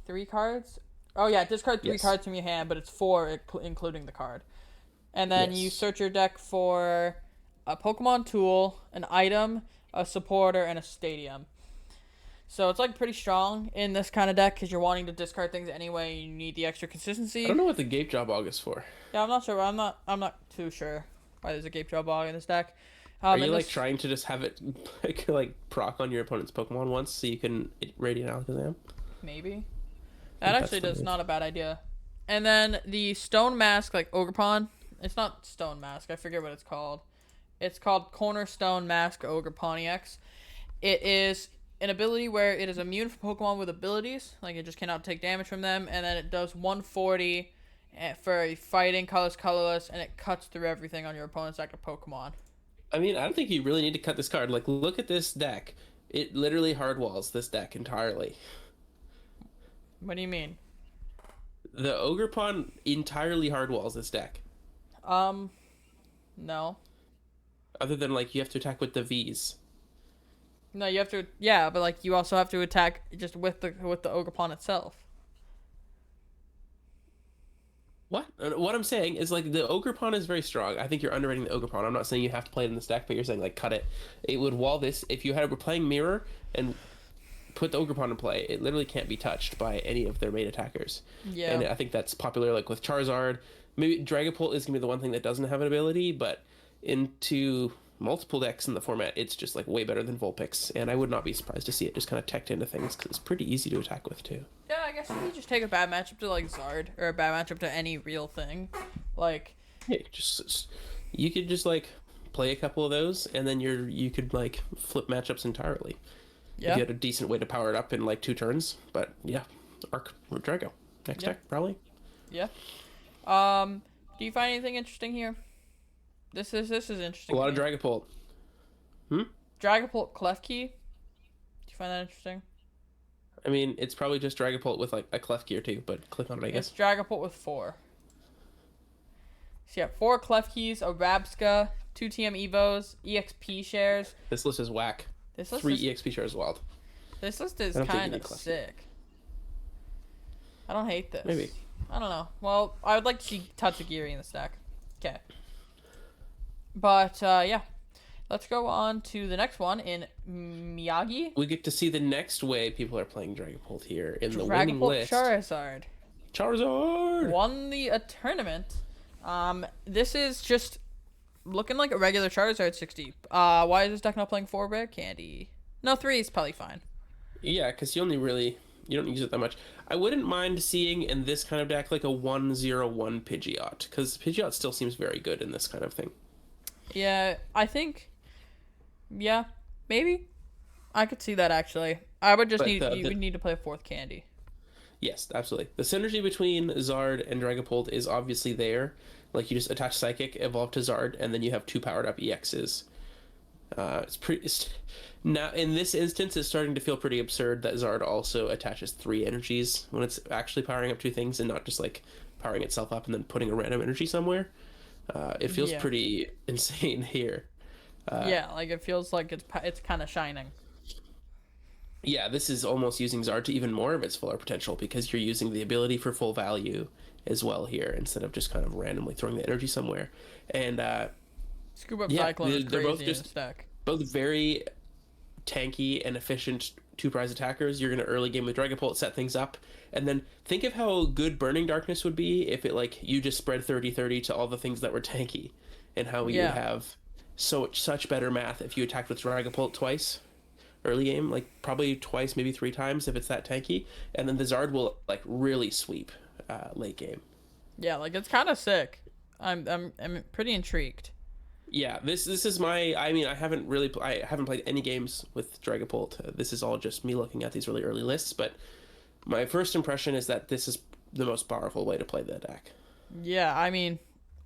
Speaker 2: 3 cards? Oh, yeah, discard 3
Speaker 1: Yes.
Speaker 2: cards from your hand, but it's 4 including the card. And then you
Speaker 1: Yes.
Speaker 2: search your deck for a Pokemon tool, an item, a supporter, and a stadium. So it's like pretty strong in this kind of deck because you're wanting to discard things anyway. You need the extra consistency.
Speaker 1: I don't know what the Gape Job Aug is for.
Speaker 2: Yeah, I'm not sure. I'm not too sure why there's a Gatejaw Bog in this deck.
Speaker 1: Are you
Speaker 2: and
Speaker 1: like
Speaker 2: this-
Speaker 1: trying to just have it like proc on your opponent's Pokemon once so you can Radiant Alakazam?
Speaker 2: Maybe.
Speaker 1: that's
Speaker 2: That actually
Speaker 1: the
Speaker 2: does
Speaker 1: move.
Speaker 2: not a bad idea. And then the Stone Mask, like Ogerpon. It's not Stone Mask. I forget what it's called. It's called Cornerstone Mask Ogerpon EX. It is an ability where it is immune from Pokemon with abilities. Like, it just cannot take damage from them. And then it does 140 for fighting, colorless, and it cuts through everything on your opponent's deck of Pokemon.
Speaker 1: I mean, I don't think you really need to cut this card. Like, look at this deck. It literally hardwalls this deck entirely.
Speaker 2: What do you mean?
Speaker 1: The Ogerpon entirely hardwalls this deck.
Speaker 2: No.
Speaker 1: Other than, like, you have to attack with the Vs.
Speaker 2: No, you have to. Yeah, but like you also have to attack just with the Ogerpon itself.
Speaker 1: What? What I'm saying is, like, the Ogerpon is very strong. I think you're underrating the Ogerpon. I'm not saying you have to play it in this deck, but you're saying, like, cut it. It would wall this. If you were playing Mirror and put the Ogerpon in play, it literally can't be touched by any of their main attackers.
Speaker 2: Yeah.
Speaker 1: And I think that's popular, like, with Charizard. Maybe Dragapult is going to be the one thing that doesn't have an ability, but into multiple decks in the format, it's just, like, way better than Vulpix. And I would not be surprised to see it just kind of teched into things, because it's pretty easy to attack with, too.
Speaker 2: Yeah, I guess if you just take a bad matchup to like Zard or a bad matchup to any real thing, like
Speaker 1: Yeah, you could just like play a couple of those, and then you could like flip matchups entirely.
Speaker 2: yeah,
Speaker 1: If you had a decent way to power it up in like 2 turns. But yeah, Arc or Drago next
Speaker 2: Yeah.
Speaker 1: deck probably.
Speaker 2: yeah. Do you find anything interesting here? This is interesting.
Speaker 1: A lot of
Speaker 2: to me.
Speaker 1: Dragapult.
Speaker 2: Dragapult Klefki. Do you find that interesting?
Speaker 1: I mean, it's probably just Dragapult with like a Klefki or 2, but click on it, I guess.
Speaker 2: It's Dragapult with 4. So yeah, 4 Klefkis, a Rabska, 2 TM Evos, EXP shares.
Speaker 1: This list is whack.
Speaker 2: This list
Speaker 1: 3
Speaker 2: is
Speaker 1: EXP shares wild.
Speaker 2: This list is
Speaker 1: I don't think
Speaker 2: kind
Speaker 1: you
Speaker 2: of
Speaker 1: need Klefki.
Speaker 2: sick. I don't hate this.
Speaker 1: Maybe.
Speaker 2: I don't know. Well, I would like to see Tatsugiri in the stack. Okay. But, yeah. Let's go on to the next one in Miyagi.
Speaker 1: We get to see the next way people are playing Dragapult here in the winning
Speaker 2: Dragapult
Speaker 1: list.
Speaker 2: Charizard.
Speaker 1: Charizard!
Speaker 2: Won the tournament. This is just looking like a regular Charizard 60. Why is this deck not playing 4 Rare Candy? No, 3 is probably fine.
Speaker 1: Yeah, because you don't use it that much. I wouldn't mind seeing in this kind of deck like a 1/0/1 Pidgeot, because Pidgeot still seems very good in this kind of thing.
Speaker 2: Yeah, I think. Yeah, maybe. I could see that actually. I would just
Speaker 1: But
Speaker 2: you would need to play a 4th Candy.
Speaker 1: Yes, absolutely. The synergy between Zard and Dragapult is obviously there. Like, you just attach Psychic, evolve to Zard, and then you have 2 powered up EXs. Now, in this instance, it's starting to feel pretty absurd that Zard also attaches 3 energies when it's actually powering up 2 things and not just like powering itself up and then putting a random energy somewhere. It feels
Speaker 2: Yeah.
Speaker 1: pretty insane here.
Speaker 2: Yeah, like it feels like it's kind of shining.
Speaker 1: Yeah, this is almost using Zard to even more of its fuller potential, because you're using the ability for full value as well here, instead of just kind of randomly throwing the energy somewhere. And
Speaker 2: Scoop Up
Speaker 1: yeah,
Speaker 2: Cyclone is
Speaker 1: they're
Speaker 2: crazy
Speaker 1: both
Speaker 2: in
Speaker 1: just
Speaker 2: this deck.
Speaker 1: both very tanky and efficient 2-prize attackers. You're gonna early game with Dragapult set things up, and then think of how good Burning Darkness would be if it like you just spread 30/30 to all the things that were tanky, and how you would have such better math if you attacked with Dragapult twice early game, like probably twice, maybe 3 times if it's that tanky, and then the Zard will like really sweep late game.
Speaker 2: Yeah, like it's kind of sick. I'm pretty intrigued.
Speaker 1: Yeah, this is my. I mean, I haven't played any games with Dragapult. This is all just me looking at these really early lists, but my first impression is that this is the most powerful way to play the deck.
Speaker 2: Yeah, I mean,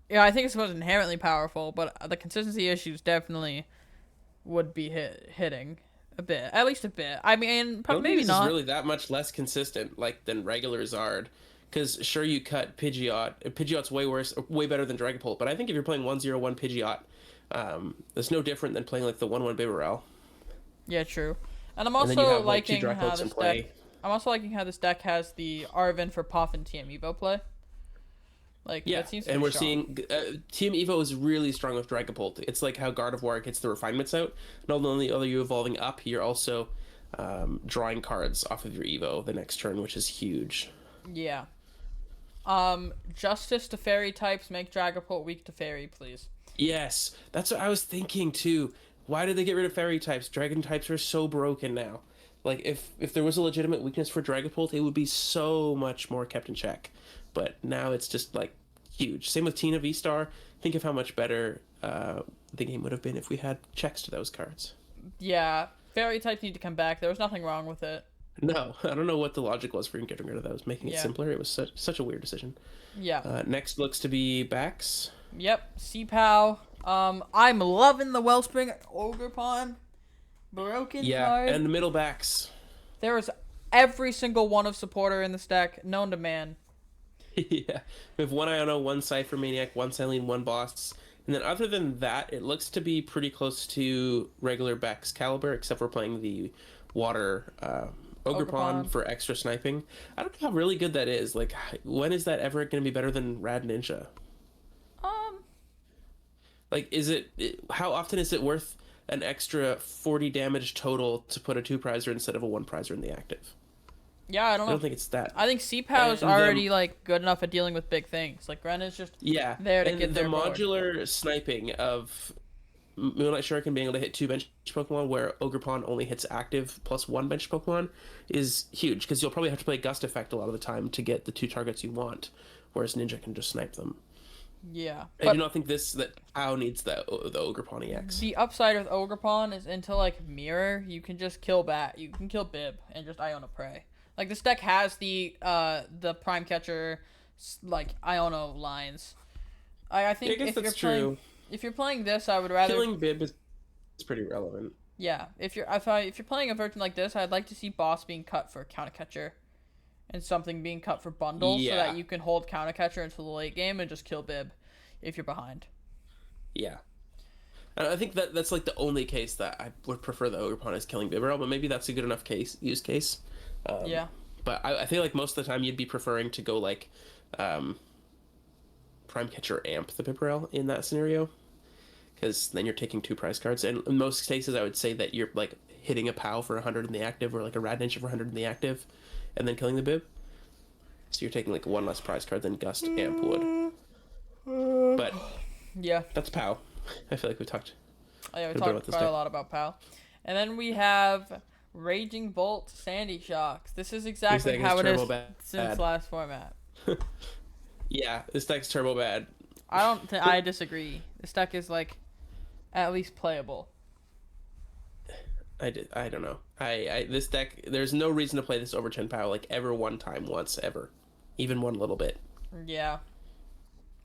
Speaker 2: yeah, I think it's most inherently powerful, but the consistency issues definitely would be hitting a bit, at least a bit. I mean,
Speaker 1: I don't
Speaker 2: maybe
Speaker 1: think this
Speaker 2: not.
Speaker 1: is really that much less consistent, like, than regular Zard. Because sure, you cut Pidgeot. Pidgeot's way better than Dragapult. But I think if you're playing 1/0/1 Pidgeot, that's no different than playing like the 1/1 Bibarel.
Speaker 2: Yeah, true. And I'm
Speaker 1: And then you
Speaker 2: also
Speaker 1: have, like, 2
Speaker 2: liking how
Speaker 1: Dragapults in
Speaker 2: this
Speaker 1: play.
Speaker 2: deck. I'm also liking how this deck has the Arven for Puff and TM Evo play. Like
Speaker 1: Yeah,
Speaker 2: that seems to
Speaker 1: and
Speaker 2: be
Speaker 1: we're
Speaker 2: strong.
Speaker 1: seeing Team Evo is really strong with Dragapult. It's like how Gardevoir gets the refinements out. Not only are you evolving up, you're also drawing cards off of your Evo the next turn, which is huge.
Speaker 2: Yeah. Justice to fairy types, make Dragapult weak to fairy, please.
Speaker 1: Yes, that's what I was thinking too. Why did they get rid of fairy types? Dragon types are so broken now. Like, if there was a legitimate weakness for Dragapult, it would be so much more kept in check. But now it's just, like, huge. Same with Tina V-Star. Think of how much better the game would have been if we had checks to those cards.
Speaker 2: Yeah, fairy types need to come back. There was nothing wrong with it.
Speaker 1: No, I don't know what the logic was for getting rid of those. Making it
Speaker 2: Yeah.
Speaker 1: simpler. It was such a weird decision.
Speaker 2: Yeah.
Speaker 1: Next looks to be backs.
Speaker 2: Yep. C-Pow. I'm loving the Wellspring Ogre Pawn. Broken
Speaker 1: Yeah,
Speaker 2: card.
Speaker 1: and the middle backs.
Speaker 2: There is every single one of supporter in this deck known to man.
Speaker 1: Yeah, we have one Iono, one Cypher Maniac, one Silene, one Boss, and then other than that, it looks to be pretty close to regular Beck's caliber, except for playing the water Ogrepon for extra sniping. I don't know how really good that is. Like, when is that ever going to be better than Rad Ninja?
Speaker 2: Um,
Speaker 1: Like, how often is it worth an extra 40 damage total to put a 2 prizer instead of a 1 prizer in the active?
Speaker 2: yeah, I don't
Speaker 1: I
Speaker 2: know.
Speaker 1: don't think it's that.
Speaker 2: I think C-Pow is
Speaker 1: And
Speaker 2: already like good enough at dealing with big things. Like Ren is just
Speaker 1: Yeah,
Speaker 2: there to
Speaker 1: and
Speaker 2: get
Speaker 1: the
Speaker 2: their board.
Speaker 1: modular sniping of Moonlight Shuriken being able to hit 2 bench Pokemon where Ogrepon only hits active plus 1 bench Pokemon is huge because you'll probably have to play Gust Effect a lot of the time to get the 2 targets you want, whereas Ninja can just snipe them.
Speaker 2: Yeah,
Speaker 1: I do not think that POW needs the Ogrepon EX.
Speaker 2: the upside with Ogrepon is into like Mirror, you can just kill you can kill Bib and just Iona Prey. Like this deck has the Prime Catcher like Iono lines. I think
Speaker 1: Yeah, I guess
Speaker 2: if
Speaker 1: that's
Speaker 2: you're
Speaker 1: true.
Speaker 2: playing if you're playing this, I would rather
Speaker 1: Killing Bib is pretty relevant.
Speaker 2: yeah. If you're playing a version like this, I'd like to see Boss being cut for Counter Catcher, and something being cut for Bundle, so
Speaker 1: Yeah.
Speaker 2: that you can hold Counter Catcher until the late game and just kill Bib if you're behind.
Speaker 1: Yeah. And I think that's like the only case that I would prefer the Ogrepon is killing Bibarel, but maybe that's a good enough use case.
Speaker 2: Yeah.
Speaker 1: But I feel like most of the time you'd be preferring to go like Prime Catcher Amp the Bibarel in that scenario, because then you're taking 2 prize cards. And in most cases, I would say that you're like hitting a POW for 100 in the active or like a Rad Ninja for 100 in the active, and then killing the Bib. So you're taking like 1 less prize card than Gust Amp would. But
Speaker 2: Yeah.
Speaker 1: that's POW. I feel like we talked.
Speaker 2: Oh, yeah, we
Speaker 1: Good
Speaker 2: talked
Speaker 1: about this
Speaker 2: quite a
Speaker 1: deck.
Speaker 2: lot about POW. And then we have Raging Bolt Sandy Shocks. This is exactly
Speaker 1: deck is
Speaker 2: how it is
Speaker 1: turbo bad.
Speaker 2: since last format.
Speaker 1: Yeah, this deck's turbo bad.
Speaker 2: I disagree. This deck is like at least playable.
Speaker 1: I don't know. This deck, there's no reason to play this over 10 POW like ever one time once ever. Even one little bit.
Speaker 2: Yeah.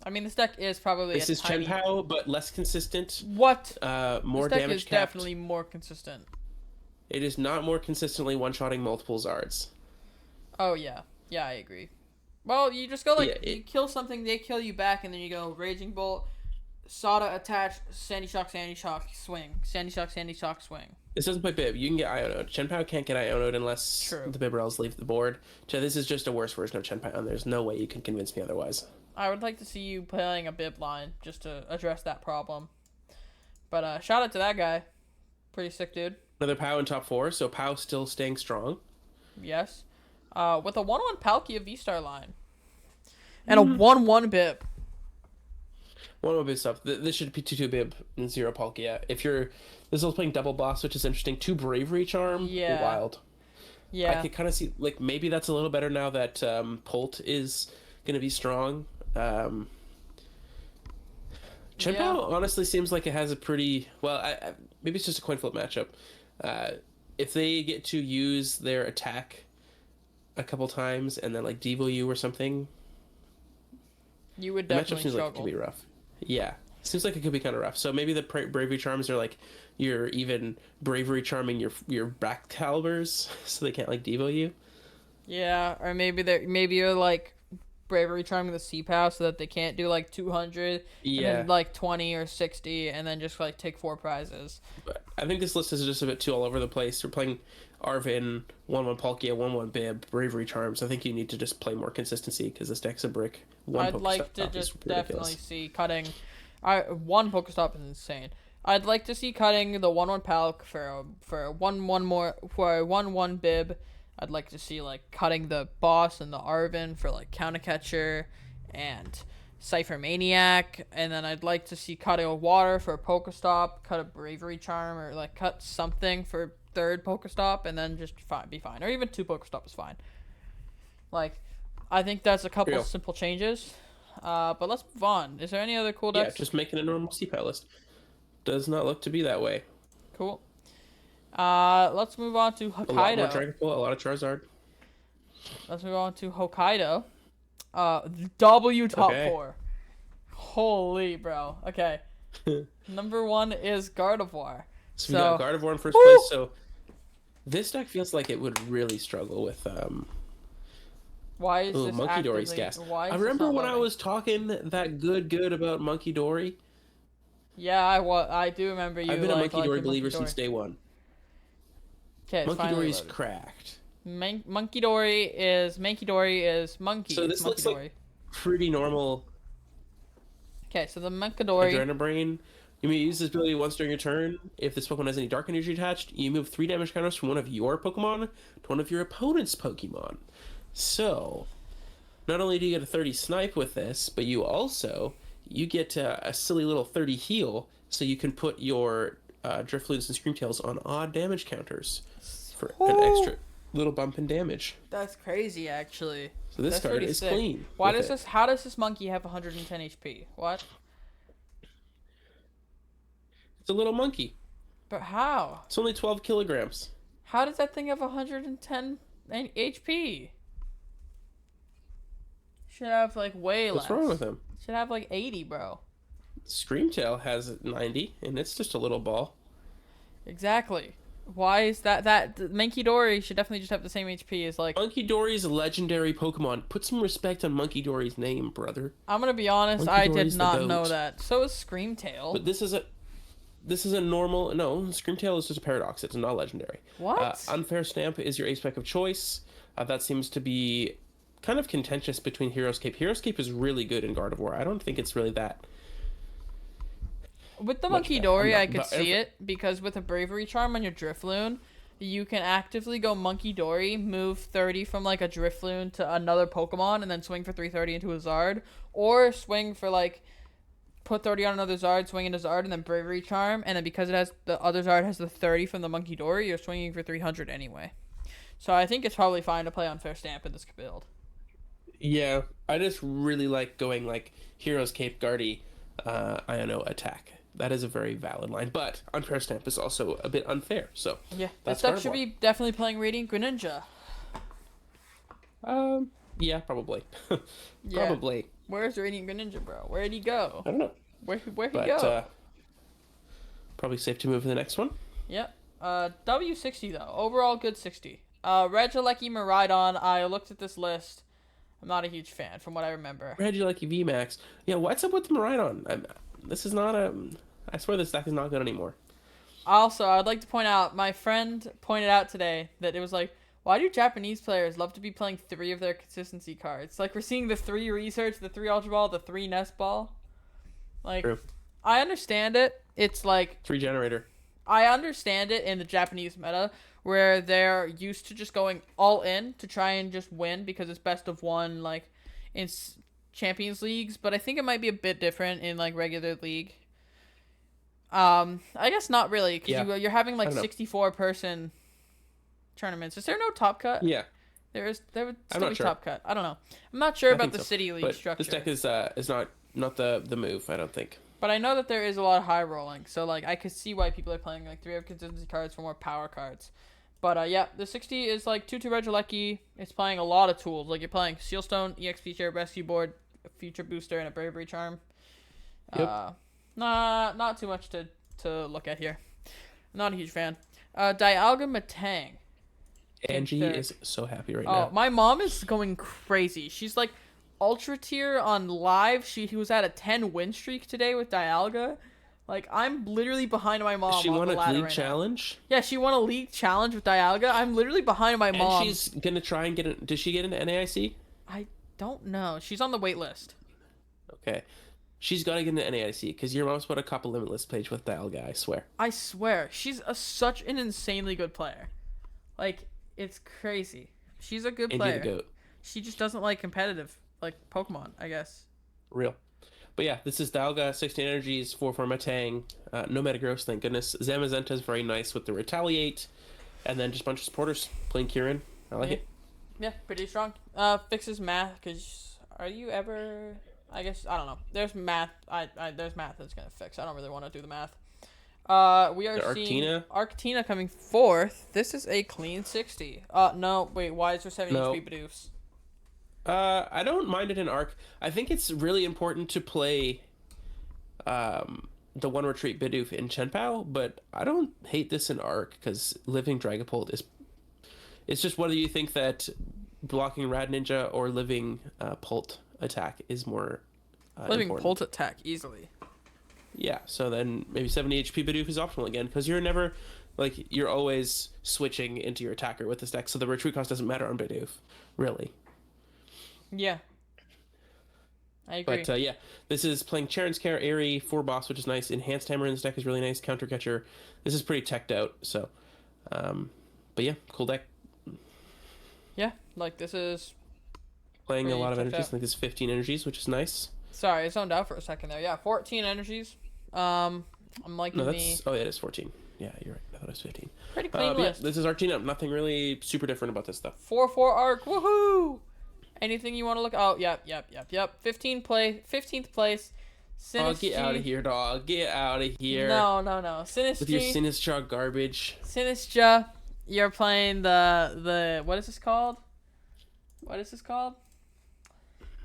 Speaker 2: I mean, this deck is probably
Speaker 1: This
Speaker 2: a
Speaker 1: is
Speaker 2: tiny...
Speaker 1: Chen Pao, but less consistent.
Speaker 2: What?
Speaker 1: More
Speaker 2: This deck
Speaker 1: damage
Speaker 2: is
Speaker 1: capped.
Speaker 2: definitely more consistent.
Speaker 1: It is not more consistently one-shotting multiple Zards.
Speaker 2: Oh, yeah. Yeah, I agree. Well, you just go like,
Speaker 1: Yeah,
Speaker 2: you kill something, they kill you back, and then you go Raging Bolt, Sada attach, Sandy Shock, swing. Sandy Shock, swing.
Speaker 1: This doesn't play Bib. You can get Iono'd. Chen Pao can't get Iono'd unless
Speaker 2: True.
Speaker 1: the Bibarels leave the board. So this is just a worse version of Chen Pao, and there's no way you can convince me otherwise.
Speaker 2: I would like to see you playing a Bib line just to address that problem. But shout out to that guy. Pretty sick dude.
Speaker 1: Another POW in top 4, so POW still staying strong.
Speaker 2: Yes. With a 1-1 Palkia V-Star line. And a 1-1 Bib.
Speaker 1: One more bit stuff. This should be 2-2 Bib and 0 Palkia. If you're... This is playing double boss, which is interesting. 2 Bravery Charm.
Speaker 2: Yeah.
Speaker 1: Wild.
Speaker 2: Yeah.
Speaker 1: I could kind of see... Like, maybe that's a little better now that Pult is going to be strong. Chen Pao honestly seems like it has a pretty... Well, maybe it's just a coin flip matchup. If they get to use their attack a couple times and then, like, Devo you or something...
Speaker 2: You would
Speaker 1: The matchup
Speaker 2: definitely
Speaker 1: seems like it
Speaker 2: struggle.
Speaker 1: could be rough. Yeah. Seems like it could be kind of rough. So maybe the Bravery Charms are like you're even Bravery Charming your back calibers so they can't like Devo you.
Speaker 2: Yeah, or maybe you're like Bravery Charming the C-Pow so that they can't do like 200 and then like 20 or 60 and then just like take 4 prizes.
Speaker 1: But I think this list is just a bit too all over the place. We're playing Arvin, 1-1 Palkia, 1-1 Bib, Bravery Charms. I think you need to just play more consistency because this deck's a brick.
Speaker 2: I'd like to just definitely see cutting. One Pokestop is insane. I'd like to see cutting the 1-1 Palk for a 1-1 Bib. I'd like to see like cutting the boss and the Arvin for like Counter Catcher and Cypher Maniac, and then I'd like to see cutting a water for a Pokestop, cut a Bravery Charm, or like cut something for third Pokestop, and then just be fine, or even 2 Pokestop is fine. Like, I think that's a couple of simple changes. But let's move on. Is there any other cool decks?
Speaker 1: Yeah, just making a normal CPAT list. Does not look to be that way.
Speaker 2: Cool. Let's move on to
Speaker 1: A lot more
Speaker 2: Hokkaido.
Speaker 1: Dragapult, a lot of Charizard.
Speaker 2: Let's move on to Hokkaido. W top
Speaker 1: Okay.
Speaker 2: 4. Holy bro. Okay. Number 1 is Gardevoir.
Speaker 1: So we got
Speaker 2: So,
Speaker 1: Gardevoir in first
Speaker 2: woo!
Speaker 1: place. So this deck feels like it would really struggle with
Speaker 2: Why is this
Speaker 1: Monkey Dory's
Speaker 2: actively?
Speaker 1: gas.
Speaker 2: Why
Speaker 1: I
Speaker 2: is this
Speaker 1: remember
Speaker 2: not
Speaker 1: when I
Speaker 2: loading?
Speaker 1: was talking that good about Monkey Dory.
Speaker 2: Yeah, I do remember you
Speaker 1: I've been a Monkey
Speaker 2: like
Speaker 1: Dory
Speaker 2: your Monkey
Speaker 1: believer
Speaker 2: Dory.
Speaker 1: since day one.
Speaker 2: Okay, it's
Speaker 1: Monkey
Speaker 2: finally
Speaker 1: Dory's
Speaker 2: loaded.
Speaker 1: cracked.
Speaker 2: Monkey Dory is monkey.
Speaker 1: So
Speaker 2: It's
Speaker 1: this
Speaker 2: Monkey
Speaker 1: looks
Speaker 2: Dory.
Speaker 1: like pretty normal
Speaker 2: Okay, so the Monkey Dory.
Speaker 1: Adrenaline Brain. You may use this ability once during your turn. If this Pokemon has any dark energy attached, you move 3 damage counters from one of your Pokemon to one of your opponent's Pokemon. So, not only do you get a 30 snipe with this, but you get a silly little 30 heal, so you can put your Drifloons and Screamtails on odd damage counters for an extra little bump in damage.
Speaker 2: That's crazy, actually.
Speaker 1: So this
Speaker 2: That's
Speaker 1: card
Speaker 2: pretty
Speaker 1: is
Speaker 2: sick.
Speaker 1: clean.
Speaker 2: Why
Speaker 1: with
Speaker 2: does
Speaker 1: it.
Speaker 2: this? How does this monkey have 110 HP? What?
Speaker 1: It's a little monkey.
Speaker 2: But how?
Speaker 1: It's only 12 kilograms.
Speaker 2: How does that thing have 110 HP? Should have like way less.
Speaker 1: What's wrong with him?
Speaker 2: Should have like 80, bro.
Speaker 1: Screamtail has 90, and it's just a little ball.
Speaker 2: Exactly. Why is that Monkey Dory should definitely just have the same HP as like.
Speaker 1: Monkey Dory's a legendary Pokemon. Put some respect on Monkey Dory's name, brother.
Speaker 2: I'm gonna be honest,
Speaker 1: Monkey
Speaker 2: I
Speaker 1: Dory's
Speaker 2: did
Speaker 1: the
Speaker 2: not
Speaker 1: goat.
Speaker 2: know that. So is Screamtail.
Speaker 1: But this is a normal. No, Screamtail is just a paradox. It's not legendary.
Speaker 2: What?
Speaker 1: Unfair Stamp is your ace spec of choice. That seems to be kind of contentious between Heroescape. Heroescape is really good in Gardevoir. I don't think it's really that.
Speaker 2: With the
Speaker 1: much
Speaker 2: Monkey
Speaker 1: better.
Speaker 2: Dory,
Speaker 1: I'm not-
Speaker 2: I could
Speaker 1: but
Speaker 2: see it because with a Bravery Charm on your Drifloon, you can actively go Monkey Dory, move 30 from like a Drifloon to another Pokemon, and then swing for 330 into a Zard, or swing for like put 30 on another Zard, swing into Zard, and then Bravery Charm, and then because it has the other Zard has the 30 from the Monkey Dory, you're swinging for 300 anyway. So I think it's probably fine to play Unfair Stamp in this build.
Speaker 1: Yeah, I just really like going like Heroescape Guardy, Iono attack. That is a very valid line, but Unfair Stamp is also a bit unfair. So
Speaker 2: Yeah,
Speaker 1: that's
Speaker 2: this deck should
Speaker 1: Gardevoir.
Speaker 2: be definitely playing Radiant Greninja.
Speaker 1: Yeah, probably.
Speaker 2: Yeah.
Speaker 1: Probably.
Speaker 2: Where's Radiant Greninja, bro? Where'd he go?
Speaker 1: I don't know.
Speaker 2: Where'd he
Speaker 1: But
Speaker 2: go?
Speaker 1: probably safe to move to the next one.
Speaker 2: Yep. W60 though. Overall good 60. Regieleki Miraidon, I looked at this list. I'm not a huge fan from what I remember.
Speaker 1: Regieleki VMAX. Yeah, what's up with the Miraidon? This is not a... I swear this deck is not good anymore.
Speaker 2: Also, I'd like to point out, my friend pointed out today that it was like, why do Japanese players love to be playing 3 of their consistency cards? Like, we're seeing the 3 Research, the 3 Ultra Ball, the 3 Nest Ball. Like,
Speaker 1: True.
Speaker 2: I understand it. It's like,
Speaker 1: 3 Generator.
Speaker 2: I understand it in the Japanese meta where they're used to just going all in to try and just win because it's best of one, like, in Champions Leagues, but I think it might be a bit different in, like, regular league. I guess not really, because
Speaker 1: Yeah.
Speaker 2: you're having, like,
Speaker 1: I don't know.
Speaker 2: 64-person tournaments. Is there no top cut?
Speaker 1: Yeah.
Speaker 2: There would
Speaker 1: I'm
Speaker 2: still
Speaker 1: not
Speaker 2: be
Speaker 1: sure.
Speaker 2: top cut. I don't know. I'm not sure
Speaker 1: I
Speaker 2: about
Speaker 1: think
Speaker 2: the
Speaker 1: so.
Speaker 2: city league
Speaker 1: But
Speaker 2: structure.
Speaker 1: this deck is not the move, I don't think.
Speaker 2: But I know that there is a lot of high rolling, so like I could see why people are playing like 3 of consistency cards for more power cards. But yeah, the 60 is like 2-2 Regieleki. It's playing a lot of tools. Like you're playing Sealstone, EXP Chair, Rescue Board, a Future Booster, and a Bravery Charm.
Speaker 1: Yep.
Speaker 2: Not too much to look at here. Not a huge fan. Dialga Matang.
Speaker 1: Angie
Speaker 2: third.
Speaker 1: is so happy right
Speaker 2: Oh,
Speaker 1: now.
Speaker 2: my mom is going crazy. She's like ultra tier on live. She was at a 10 win streak today with Dialga. Like I'm literally behind my mom.
Speaker 1: She
Speaker 2: on
Speaker 1: won
Speaker 2: the
Speaker 1: a
Speaker 2: ladder
Speaker 1: league
Speaker 2: right now.
Speaker 1: challenge,
Speaker 2: Yeah, she won a league challenge with Dialga. I'm literally behind my mom.
Speaker 1: and she's gonna try and get in. Does she get into NAIC?
Speaker 2: I don't know. She's on the wait list.
Speaker 1: Okay, she's got to get into NAIC because your mom's put a couple limitless page with Dialga. I swear.
Speaker 2: I swear, she's such an insanely good player. Like it's crazy. She's a good
Speaker 1: Angie
Speaker 2: player.
Speaker 1: the goat.
Speaker 2: She just doesn't like competitive like Pokemon, I guess.
Speaker 1: Real. But yeah, this is Dialga, 16 energies, 4 for Matang. No Metagross, thank goodness. Zamazenta is very nice with the Retaliate. And then just a bunch of supporters playing Kieran. I like it.
Speaker 2: Yeah, pretty strong. Fixes math, because are you ever... I guess, I don't know. There's math. There's math that's going to fix. I don't really want to do the math. We are
Speaker 1: The
Speaker 2: seeing
Speaker 1: Arctina?
Speaker 2: Arctina coming fourth. This is a clean 60. No, wait, why is there 70
Speaker 1: No.
Speaker 2: HP Bidoof?
Speaker 1: I don't mind it in Arc. I think it's really important to play the one retreat Bidoof in Chenpao, but I don't hate this in Arc because living Dragapult is. It's just whether you think that blocking Rad Ninja or living Pult attack is more
Speaker 2: Living
Speaker 1: important.
Speaker 2: Pult attack easily.
Speaker 1: Yeah, so then maybe 70 HP Bidoof is optimal again because you're never. Like, you're always switching into your attacker with this deck, so the retreat cost doesn't matter on Bidoof, really.
Speaker 2: Yeah. I agree.
Speaker 1: But yeah, this is playing Charon's Care, Airy, 4 boss, which is nice. Enhanced Hammer in this deck is really nice. Counter Catcher. This is pretty teched out, so. But yeah, cool deck.
Speaker 2: Yeah, like this is
Speaker 1: Playing a
Speaker 2: pretty
Speaker 1: lot of
Speaker 2: teched
Speaker 1: energies.
Speaker 2: out.
Speaker 1: I think this is 15 energies, which is nice.
Speaker 2: Sorry, I zoned out for a second there. Yeah, 14 energies. I'm liking
Speaker 1: No,
Speaker 2: the
Speaker 1: that's. Oh, yeah, it is 14. Yeah, you're right. I thought it was 15.
Speaker 2: pretty clean
Speaker 1: But yeah,
Speaker 2: list.
Speaker 1: this is Arctina. Nothing really super different about this stuff.
Speaker 2: 4-4 arc. Woohoo! Anything you want to look? Oh, yep. 15th place.
Speaker 1: Oh,
Speaker 2: Sinistry.
Speaker 1: get out of here, dog. Get out of here.
Speaker 2: No. Sinistry.
Speaker 1: With your Sinistra garbage.
Speaker 2: Sinistra. You're playing the what is this called?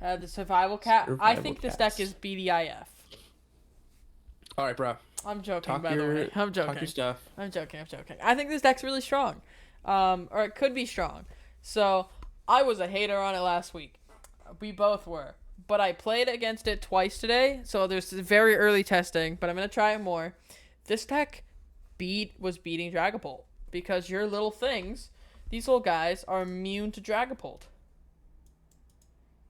Speaker 2: The survival cat. I think this deck is BDIF.
Speaker 1: All right, bro.
Speaker 2: I'm joking,
Speaker 1: Talk
Speaker 2: by the way. I'm
Speaker 1: Talk your
Speaker 2: joking.
Speaker 1: stuff.
Speaker 2: I'm joking. I think this deck's really strong. Or it could be strong. So, I was a hater on it last week. We both were. But I played against it twice today, so there's very early testing, but I'm going to try it more. This deck was beating Dragapult. Because your little things, these little guys, are immune to Dragapult.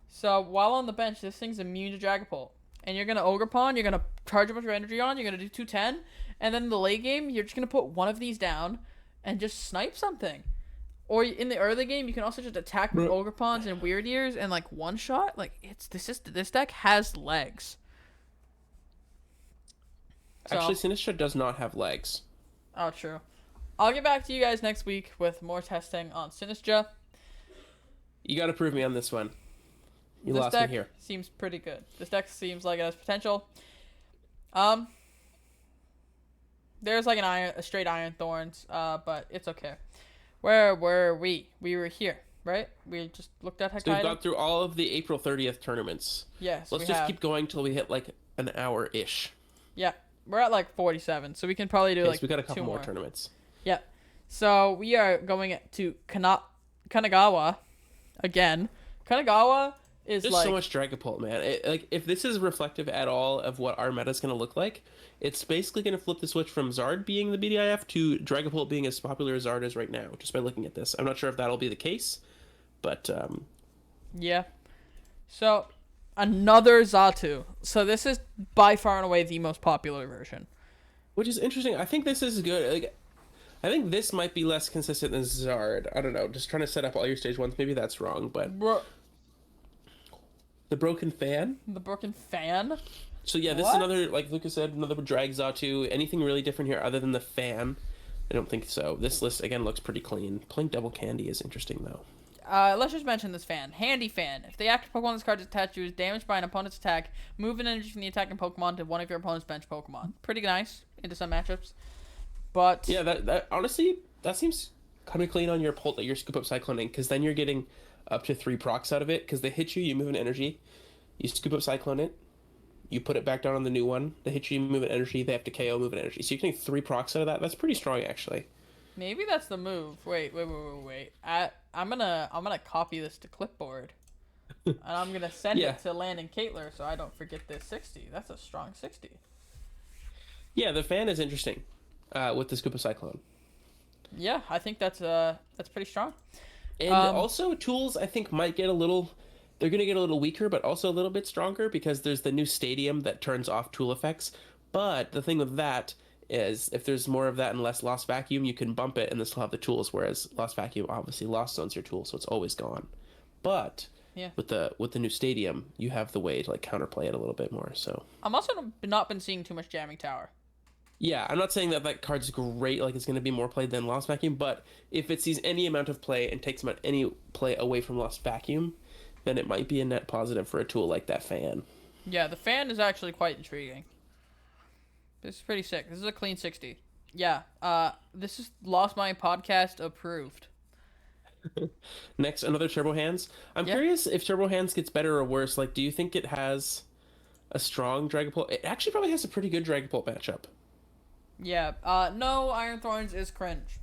Speaker 2: So, while on the bench, this thing's immune to Dragapult. And you're going to Ogre Pawn, you're going to charge a bunch of energy on, you're going to do 210, and then in the late game, you're just going to put one of these down and just snipe something. Or in the early game, you can also just attack with Ogre Pawns and Weird Ears and like one shot. Like this deck has legs.
Speaker 1: Actually, Sinistra does not have legs.
Speaker 2: Oh, true. I'll get back to you guys next week with more testing on Sinistra.
Speaker 1: You got to prove me on this one. You
Speaker 2: This
Speaker 1: lost me
Speaker 2: deck
Speaker 1: here.
Speaker 2: seems pretty good. This deck seems like it has potential. There's like a straight Iron Thorns, but it's okay. Where were we? We were here, right? We just looked at Hokkaido.
Speaker 1: So we've got through all of the April 30th tournaments.
Speaker 2: Yes,
Speaker 1: Let's just keep going till we hit like an hour-ish.
Speaker 2: Yeah, we're at like 47, so we can probably do like
Speaker 1: we got a couple
Speaker 2: two
Speaker 1: more tournaments.
Speaker 2: Yeah. So we are going to Kanagawa again. Kanagawa is
Speaker 1: There's
Speaker 2: like
Speaker 1: so much Dragapult, man. Like, if this is reflective at all of what our meta is going to look like, it's basically going to flip the switch from Zard being the BDIF to Dragapult being as popular as Zard is right now, just by looking at this. I'm not sure if that'll be the case, but
Speaker 2: yeah. So another Xatu. So this is by far and away the most popular version.
Speaker 1: which is interesting. I think this is good. Like, I think this might be less consistent than Zard. I don't know. Just trying to set up all your stage ones. Maybe that's wrong, but the broken fan.
Speaker 2: The broken fan.
Speaker 1: So yeah, this is another, like Lucas said, another drag Xatu. Anything really different here other than the fan? I don't think so. This list again looks pretty clean. Playing double candy is interesting though.
Speaker 2: Let's just mention this fan. Handy fan. If the active Pokemon this card is attached to is damaged by an opponent's attack, move an energy from the attacking Pokemon to one of your opponent's bench Pokemon. Pretty nice into some matchups. But
Speaker 1: yeah, that honestly, that seems kind of clean on your Pult that you're scoop up cycloning, because then you're getting up to 3 procs out of it, because they hit you, you move an energy, you scoop up cyclone it, you put it back down on the new one, they hit you, you move an energy, they have to KO, move an energy. So you're getting 3 procs out of that. That's pretty strong, actually.
Speaker 2: maybe that's the move. Wait. I'm gonna copy this to clipboard. And I'm gonna send it to Landen and Caitlin so I don't forget this 60. That's a strong 60.
Speaker 1: Yeah, the fan is interesting with the scoop of cyclone.
Speaker 2: Yeah, I think that's pretty strong.
Speaker 1: And also, tools, I think, might get a little... They're going to get a little weaker, but also a little bit stronger, because there's the new stadium that turns off tool effects. But the thing with that is, if there's more of that and less Lost Vacuum, you can bump it and then still have the tools, whereas Lost Vacuum obviously lost zones your tool, so it's always gone. But with the new stadium, you have the way to like counterplay it a little bit more. So
Speaker 2: I'm also not been seeing too much Jamming Tower.
Speaker 1: Yeah, I'm not saying that card's great, like it's going to be more played than Lost Vacuum, but if it sees any amount of play and takes any play away from Lost Vacuum, then it might be a net positive for a tool like that fan.
Speaker 2: Yeah, the fan is actually quite intriguing. This is pretty sick. This is a clean 60. Yeah. This is Lost Mine Podcast approved.
Speaker 1: Next, another Turbo Hands. I'm curious if Turbo Hands gets better or worse. Like, do you think it has a strong Dragapult? It actually probably has a pretty good Dragapult matchup.
Speaker 2: Yeah. No, Iron Thorns is cringe.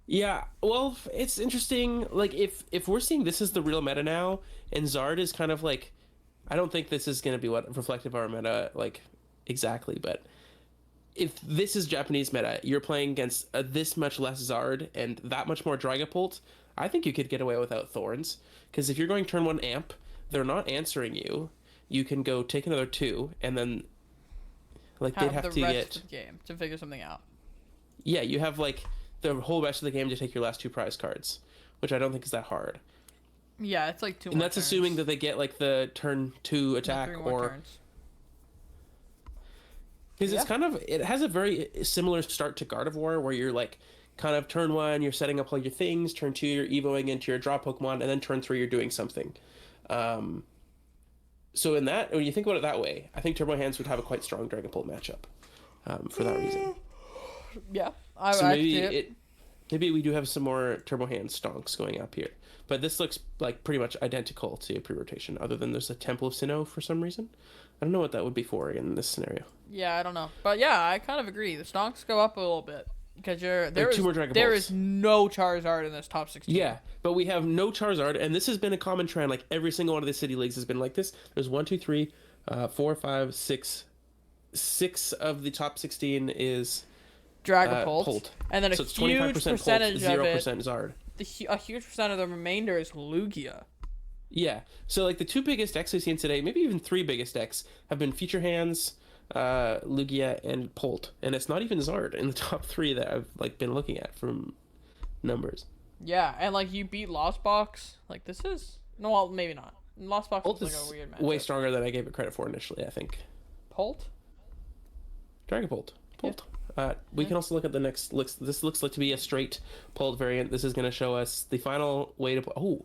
Speaker 1: Yeah, well, it's interesting. Like, if we're seeing this as the real meta now, and Zard is kind of like, I don't think this is going to be what reflective of our meta, like, exactly, but if this is Japanese meta, you're playing against this much less Zard and that much more Dragapult, I think you could get away without Thorns. Because if you're going turn 1 amp, they're not answering you. You can go take another 2, and then, like, they'd have
Speaker 2: the
Speaker 1: to
Speaker 2: rest
Speaker 1: get...
Speaker 2: of the game to figure something out.
Speaker 1: Yeah, you have, like, the whole rest of the game to take your last 2 prize cards, which I don't think is that hard.
Speaker 2: Yeah, it's like 2
Speaker 1: and
Speaker 2: more
Speaker 1: that's
Speaker 2: turns.
Speaker 1: assuming that they get, like, the turn 2 attack,
Speaker 2: 3 more
Speaker 1: or...
Speaker 2: turns.
Speaker 1: Because it's kind of, it has a very similar start to Gardevoir, where you're like, kind of turn 1, you're setting up all your things, turn 2, you're evoing into your draw Pokemon, and then turn 3, you're doing something. So in that, when you think about it that way, I think Turbo Hands would have a quite strong Dragapult matchup for that reason.
Speaker 2: Yeah,
Speaker 1: So maybe we do have some more Turbo Hands stonks going up here. But this looks like pretty much identical to pre-rotation, other than there's a Temple of Sinnoh for some reason. I don't know what that would be for in this scenario.
Speaker 2: Yeah, I don't know. But yeah, I kind of agree. The stonks go up a little bit. Because there is no Charizard in this top 16.
Speaker 1: Yeah, but we have no Charizard, and this has been a common trend. Like, every single one of the city leagues has been like this. There's 1, 2, 3, 4, 5, 6. 6 of the top 16 is
Speaker 2: Dragapult. And then a
Speaker 1: so it's
Speaker 2: huge
Speaker 1: 25%
Speaker 2: percentage
Speaker 1: Pult, 0%
Speaker 2: of it,
Speaker 1: Zard.
Speaker 2: A huge percent of the remainder is Lugia.
Speaker 1: Yeah, so like the 2 biggest decks we've seen today, maybe even 3 biggest decks, have been Future Hands, Lugia, and Pult, and it's not even Zard in the top 3 that I've like been looking at from numbers.
Speaker 2: Yeah, and like you beat Lost Box. Like this is well, maybe not. Lost Box
Speaker 1: Pult
Speaker 2: is
Speaker 1: is
Speaker 2: like a weird matchup.
Speaker 1: way stronger than I gave it credit for initially, I think.
Speaker 2: Pult?
Speaker 1: Dragapult. Pult. Yeah. We can also look at the next. This looks like to be a straight Pult variant. This is going to show us the final way to. Oh,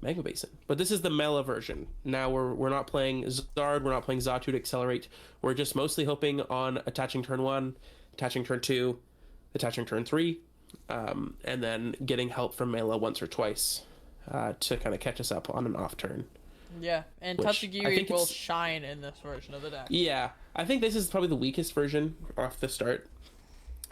Speaker 1: Magma Basin. But this is the Mela version. Now we're not playing Zard. We're not playing Zatu to accelerate. We're just mostly hoping on attaching turn 1, attaching turn 2, attaching turn 3, and then getting help from Mela once or twice to kind of catch us up on an off turn.
Speaker 2: Yeah, and Tatsugiri will shine in this version of the deck. Yeah,
Speaker 1: I think this is probably the weakest version off the start.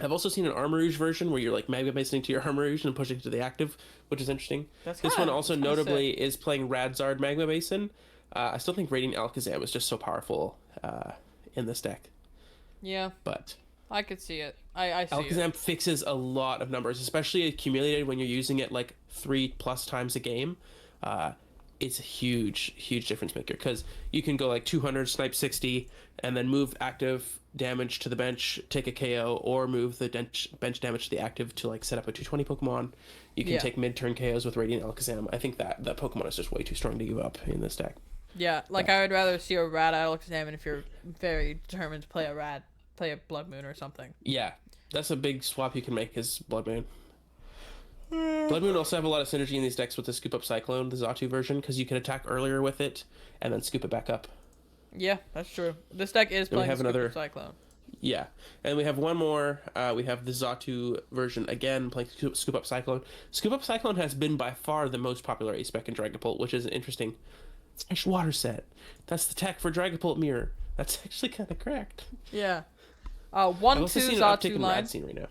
Speaker 1: I've also seen an Armarouge version where you're like Magma Basing to your Armarouge and pushing to the active, which is interesting. This one also notably is playing Radzard Magma Basin. I still think Radiant Alakazam is just so powerful in this deck.
Speaker 2: Yeah,
Speaker 1: but
Speaker 2: I could see it. I see
Speaker 1: Alakazam fixes a lot of numbers, especially accumulated when you're using it like 3+ times a game. It's a huge difference maker because you can go like 200, snipe 60, and then move active damage to the bench, take a KO, or move the bench damage to the active to like set up a 220 Pokemon. You can take mid-turn KOs with Radiant Alakazam. I think that Pokemon is just way too strong to give up in this deck.
Speaker 2: Yeah, like I would rather see a Rad Alakazam, and if you're very determined to play a Blood Moon or something.
Speaker 1: Yeah, that's a big swap you can make is Blood Moon. Blood Moon also have a lot of synergy in these decks with the Scoop Up Cyclone, the Zatu version, because you can attack earlier with it and then scoop it back up.
Speaker 2: Yeah, that's true. This deck is playing Scoop Up Cyclone.
Speaker 1: Yeah, and we have one more. We have the Zatu version again playing Scoop Up Cyclone. Scoop Up Cyclone has been by far the most popular A-Spec in Dragapult, which is interesting. It's Fresh Water Set. That's the tech for Dragapult Mirror. That's actually kind of cracked.
Speaker 2: Yeah. 1-2 Zatu line.
Speaker 1: Right now.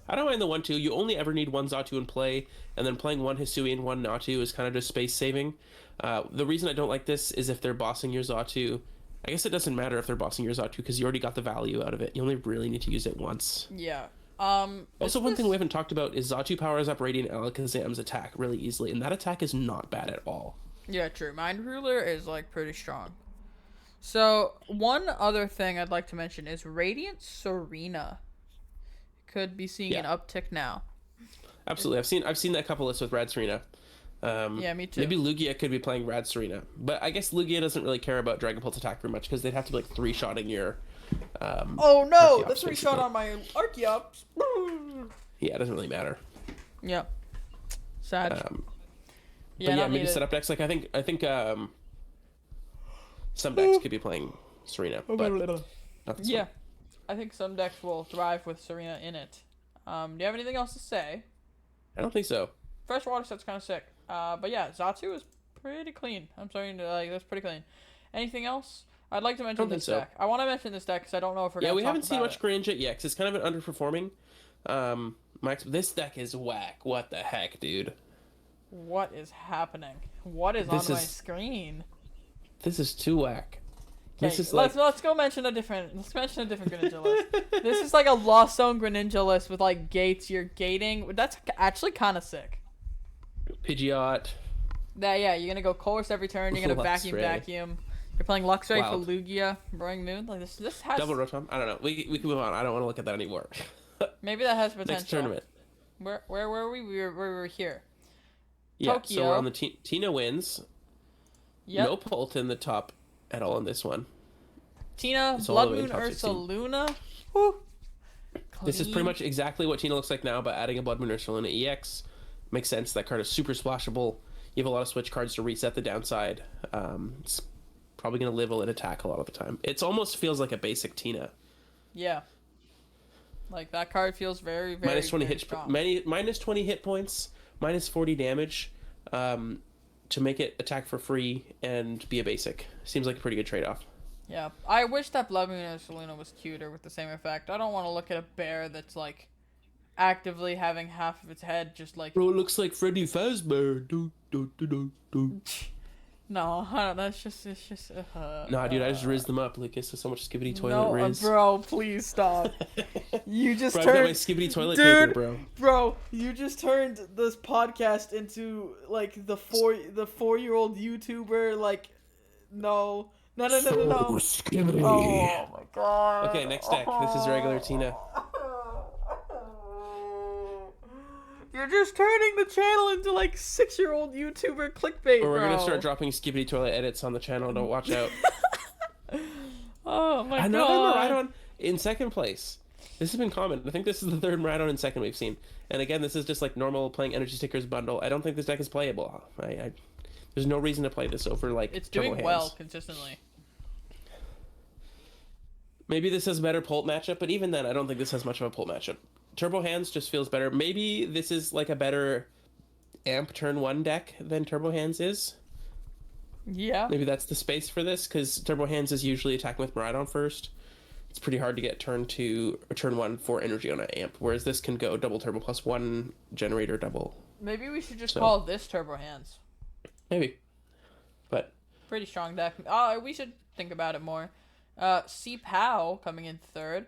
Speaker 1: I don't mind the 1-2. You only ever need one Zatu in play, and then playing one Hisui and one Natu is kind of just space saving. The reason I don't like this is if they're bossing your Zatu. I guess it doesn't matter if they're bossing your Zatu because you already got the value out of it. You only really need to use it once.
Speaker 2: Yeah.
Speaker 1: Also, one thing we haven't talked about is Zatu powers up Radiant Alakazam's attack really easily, and that attack is not bad at all.
Speaker 2: Yeah, true. Mind Ruler is like pretty strong. So one other thing I'd like to mention is Radiant Serena. Could be seeing an uptick now.
Speaker 1: Absolutely, I've seen that couple lists with Rad Serena.
Speaker 2: Yeah, me too.
Speaker 1: Maybe Lugia could be playing Rad Serena, but I guess Lugia doesn't really care about Dragapult's attack very much because they'd have to be like 3-shotting your.
Speaker 2: Oh no! The 3-shot on my Archeops.
Speaker 1: Yeah, it doesn't really matter.
Speaker 2: Yeah. Sad.
Speaker 1: But yeah, maybe setup decks. Like I think some decks could be playing Serena, but not this
Speaker 2: Yeah,
Speaker 1: one.
Speaker 2: I think some decks will thrive with Serena in it. Do you have anything else to say?
Speaker 1: I don't think so.
Speaker 2: First water set's kind of sick. But yeah, Zatsu is pretty clean. I'm starting to like that's pretty clean. Anything else? I'd like to
Speaker 1: I
Speaker 2: mention
Speaker 1: don't think
Speaker 2: this
Speaker 1: so.
Speaker 2: deck. I want to mention this deck because I don't know if we're
Speaker 1: Yeah,
Speaker 2: gonna
Speaker 1: we
Speaker 2: talk
Speaker 1: haven't seen
Speaker 2: about
Speaker 1: much
Speaker 2: it.
Speaker 1: Greninja yet, because it's kind of an underperforming. This deck is whack. What the heck, dude?
Speaker 2: What is happening? What is
Speaker 1: This
Speaker 2: on my
Speaker 1: is-
Speaker 2: screen?
Speaker 1: This is too whack.
Speaker 2: Okay,
Speaker 1: This is
Speaker 2: let's go mention a different. Let's mention a different Greninja list. This is like a Lost Zone Greninja list with like gates. You're gating. That's actually kind of sick.
Speaker 1: Pidgeot.
Speaker 2: Yeah, you're gonna go course every turn. You're gonna
Speaker 1: Luxray.
Speaker 2: vacuum. You're playing Luxray for
Speaker 1: Wild.
Speaker 2: Lugia, Roaring Moon. Like this has
Speaker 1: Double Rotom. I don't know. We can move on. I don't want to look at that anymore.
Speaker 2: maybe that has potential.
Speaker 1: Next tournament.
Speaker 2: Where were we? We were here.
Speaker 1: Yeah, so
Speaker 2: Tokyo.
Speaker 1: we're on the Tina wins.
Speaker 2: Yep.
Speaker 1: No Pult in the top at all in this one.
Speaker 2: Tina,
Speaker 1: It's all
Speaker 2: Blood
Speaker 1: the way in
Speaker 2: Moon,
Speaker 1: top
Speaker 2: Ursa
Speaker 1: 16.
Speaker 2: Luna. Woo.
Speaker 1: This is pretty
Speaker 2: Clean.
Speaker 1: much exactly what Tina looks like now, but adding a Blood Moon Ursa Luna EX makes sense. That card is super splashable. You have a lot of switch cards to reset the downside. It's probably going to live and attack a lot of the time. It almost feels like a basic Tina.
Speaker 2: Yeah. Like that card feels very
Speaker 1: Minus 20
Speaker 2: very
Speaker 1: hit,
Speaker 2: strong.
Speaker 1: minus 20 hit points, minus 40 damage, to make it attack for free and be a basic. Seems like a pretty good trade-off.
Speaker 2: Yeah, I wish that Blood Moon Ursa Luna was cuter with the same effect. I don't want to look at a bear that's like actively having half of its head just like
Speaker 1: Bro, it looks like Freddy Fazbear. Do, do, do, do, do.
Speaker 2: no, I don't, that's just it's just
Speaker 1: Nah, dude, I just rizzed them up. Lucas, so much skibbity toilet
Speaker 2: no,
Speaker 1: riz.
Speaker 2: bro, please stop. You just
Speaker 1: Bro, I've got my
Speaker 2: turned
Speaker 1: skibbity toilet
Speaker 2: Dude.
Speaker 1: paper, bro.
Speaker 2: you just turned this podcast into like the 4-year-old YouTuber like no. No.
Speaker 1: Skibbity.
Speaker 2: Oh my god.
Speaker 1: Okay, next deck. This is regular Tina.
Speaker 2: You're just turning the channel into like 6-year-old YouTuber clickbait,
Speaker 1: Or we're
Speaker 2: bro.
Speaker 1: gonna start dropping skibbity toilet edits on the channel. Don't watch out.
Speaker 2: Oh my
Speaker 1: Another
Speaker 2: god.
Speaker 1: Maridon in second place. This has been common. I think this is the third Maridon in second we've seen. And again, this is just like normal playing energy stickers bundle. I don't think this deck is playable. There's no reason to play this over like
Speaker 2: It's
Speaker 1: Turbo
Speaker 2: doing
Speaker 1: Hands.
Speaker 2: well consistently.
Speaker 1: Maybe this has a better Pult matchup, but even then, I don't think this has much of a Pult matchup. Turbo Hands just feels better. Maybe this is like a better Amp turn 1 deck than Turbo Hands is.
Speaker 2: Yeah.
Speaker 1: Maybe that's the space for this, because Turbo Hands is usually attacking with Maridon first. It's pretty hard to get turn 1 for energy on an Amp, whereas this can go double Turbo plus 1 generator double.
Speaker 2: Maybe we should just
Speaker 1: So-
Speaker 2: call this Turbo Hands.
Speaker 1: Maybe. But
Speaker 2: Pretty strong deck. We should think about it more. C Pow coming in third.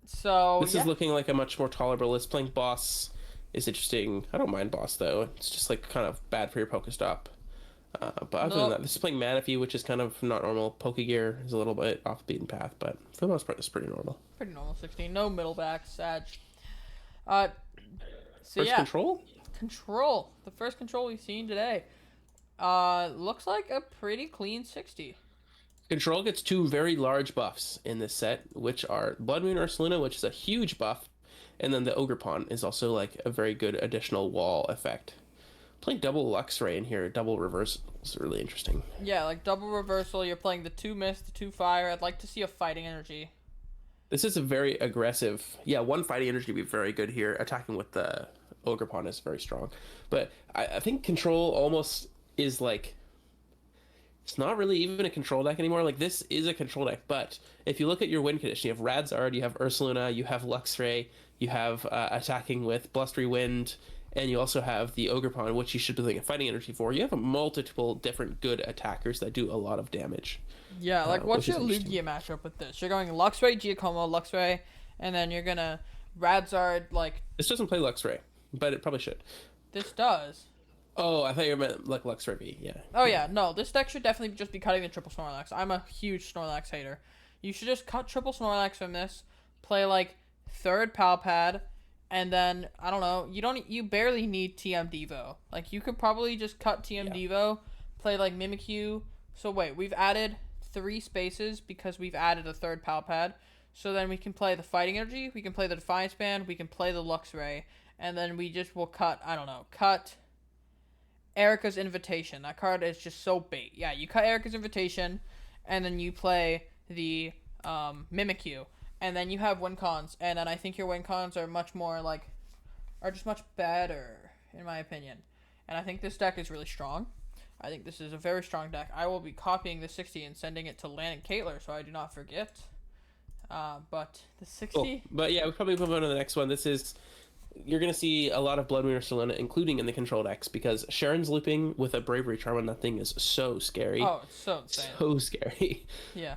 Speaker 2: So
Speaker 1: this is looking like a much more tolerable list. Playing Boss is interesting. I don't mind Boss, though. It's just like kind of bad for your Pokestop. But other than that, this is playing Manaphy, which is kind of not normal. Pokegear is a little bit off the beaten path, but for the most part, it's pretty normal.
Speaker 2: pretty normal 16. No middle back, Sag. So
Speaker 1: First control?
Speaker 2: Control. The first control we've seen today. Looks like a pretty clean 60.
Speaker 1: Control gets 2 very large buffs in this set, which are Blood Moon Ursa Luna, which is a huge buff, and then the Ogre Pawn is also like a very good additional wall effect. Playing double Luxray in here, double reverse, is really interesting.
Speaker 2: Yeah, like double reversal. You're playing the 2 mist, the 2 fire. I'd like to see a fighting energy.
Speaker 1: This is a very aggressive... Yeah, 1 fighting energy would be very good here. Attacking with the Ogre Pawn is very strong. But I think Control almost is like... It's not really even a control deck anymore. Like, this is a control deck, but if you look at your win condition, you have Radzard, you have Ursaluna, you have Luxray, you have attacking with Blustery Wind, and you also have the Ogre Pawn, which you should be looking at fighting energy for. You have a multiple different good attackers that do a lot of damage.
Speaker 2: Yeah, like what's
Speaker 1: which
Speaker 2: your
Speaker 1: is interesting.
Speaker 2: Lugia matchup with this? You're going Luxray, Giacomo, Luxray, and then you're gonna Radzard, like,
Speaker 1: This doesn't play Luxray, but it probably should.
Speaker 2: this does.
Speaker 1: Oh, I thought you meant like Luxray V, yeah.
Speaker 2: Oh yeah, no, this deck should definitely just be cutting the triple Snorlax. I'm a huge Snorlax hater. You should just cut triple Snorlax from this, play like third Palpad, and then I don't know. You barely need TM Devo. Like you could probably just cut TM Devo, play like Mimikyu. So wait, we've added 3 spaces because we've added a third Palpad. So then we can play the Fighting Energy, we can play the Defiance Band, we can play the Luxray, and then we just will cut. I don't know, cut Erica's Invitation. That card is just so bait. Yeah, you cut Erica's Invitation, and then you play the Mimikyu, and then you have win cons, and then I think your win cons are much more like, are just much better in my opinion, and I think this deck is really strong. I think this is a very strong deck. I will be copying the 60 and sending it to Lan and Caitlin so I do not forget. But the 60.
Speaker 1: Cool. But yeah, we probably move on to the next one. This is, you're gonna see a lot of Blood Moon or Selena, including in the control decks, because Sharon's looping with a Bravery Charm on that thing is so scary.
Speaker 2: Oh, it's so insane.
Speaker 1: So scary.
Speaker 2: Yeah.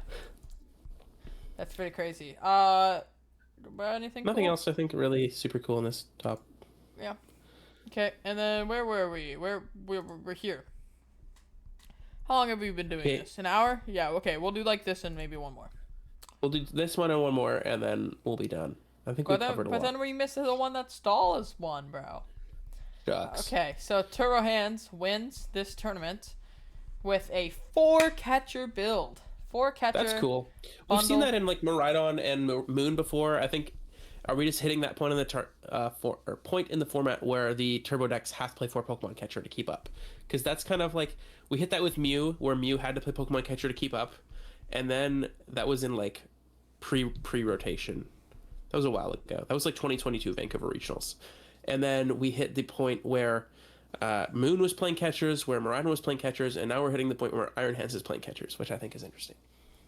Speaker 2: That's pretty crazy. Anything?
Speaker 1: Nothing
Speaker 2: cool?
Speaker 1: else I think really super cool in this top.
Speaker 2: Yeah. Okay, and then where were we? We're here. How long have we been doing this? An hour? Yeah, okay. We'll do like this and maybe one more.
Speaker 1: We'll do this one and one more, and then we'll be done. I think we covered a lot.
Speaker 2: But then we missed the one that Stall is won, bro.
Speaker 1: Shucks.
Speaker 2: Okay, so Turbo Hands wins this tournament with a 4-catcher build. 4-catcher.
Speaker 1: That's cool.
Speaker 2: Bundle.
Speaker 1: We've seen that in like Miraidon and Moon before. I think, are we just hitting that point in the point in the format where the Turbo decks have to play 4 Pokemon Catcher to keep up? Because that's kind of like, we hit that with Mew, where Mew had to play Pokemon Catcher to keep up, and then that was in like pre-rotation. That was a while ago. That was like 2022 Vancouver Regionals. And then we hit the point where Moon was playing catchers, where Miraidon was playing catchers, and now we're hitting the point where Iron Hands is playing catchers, which I think is interesting.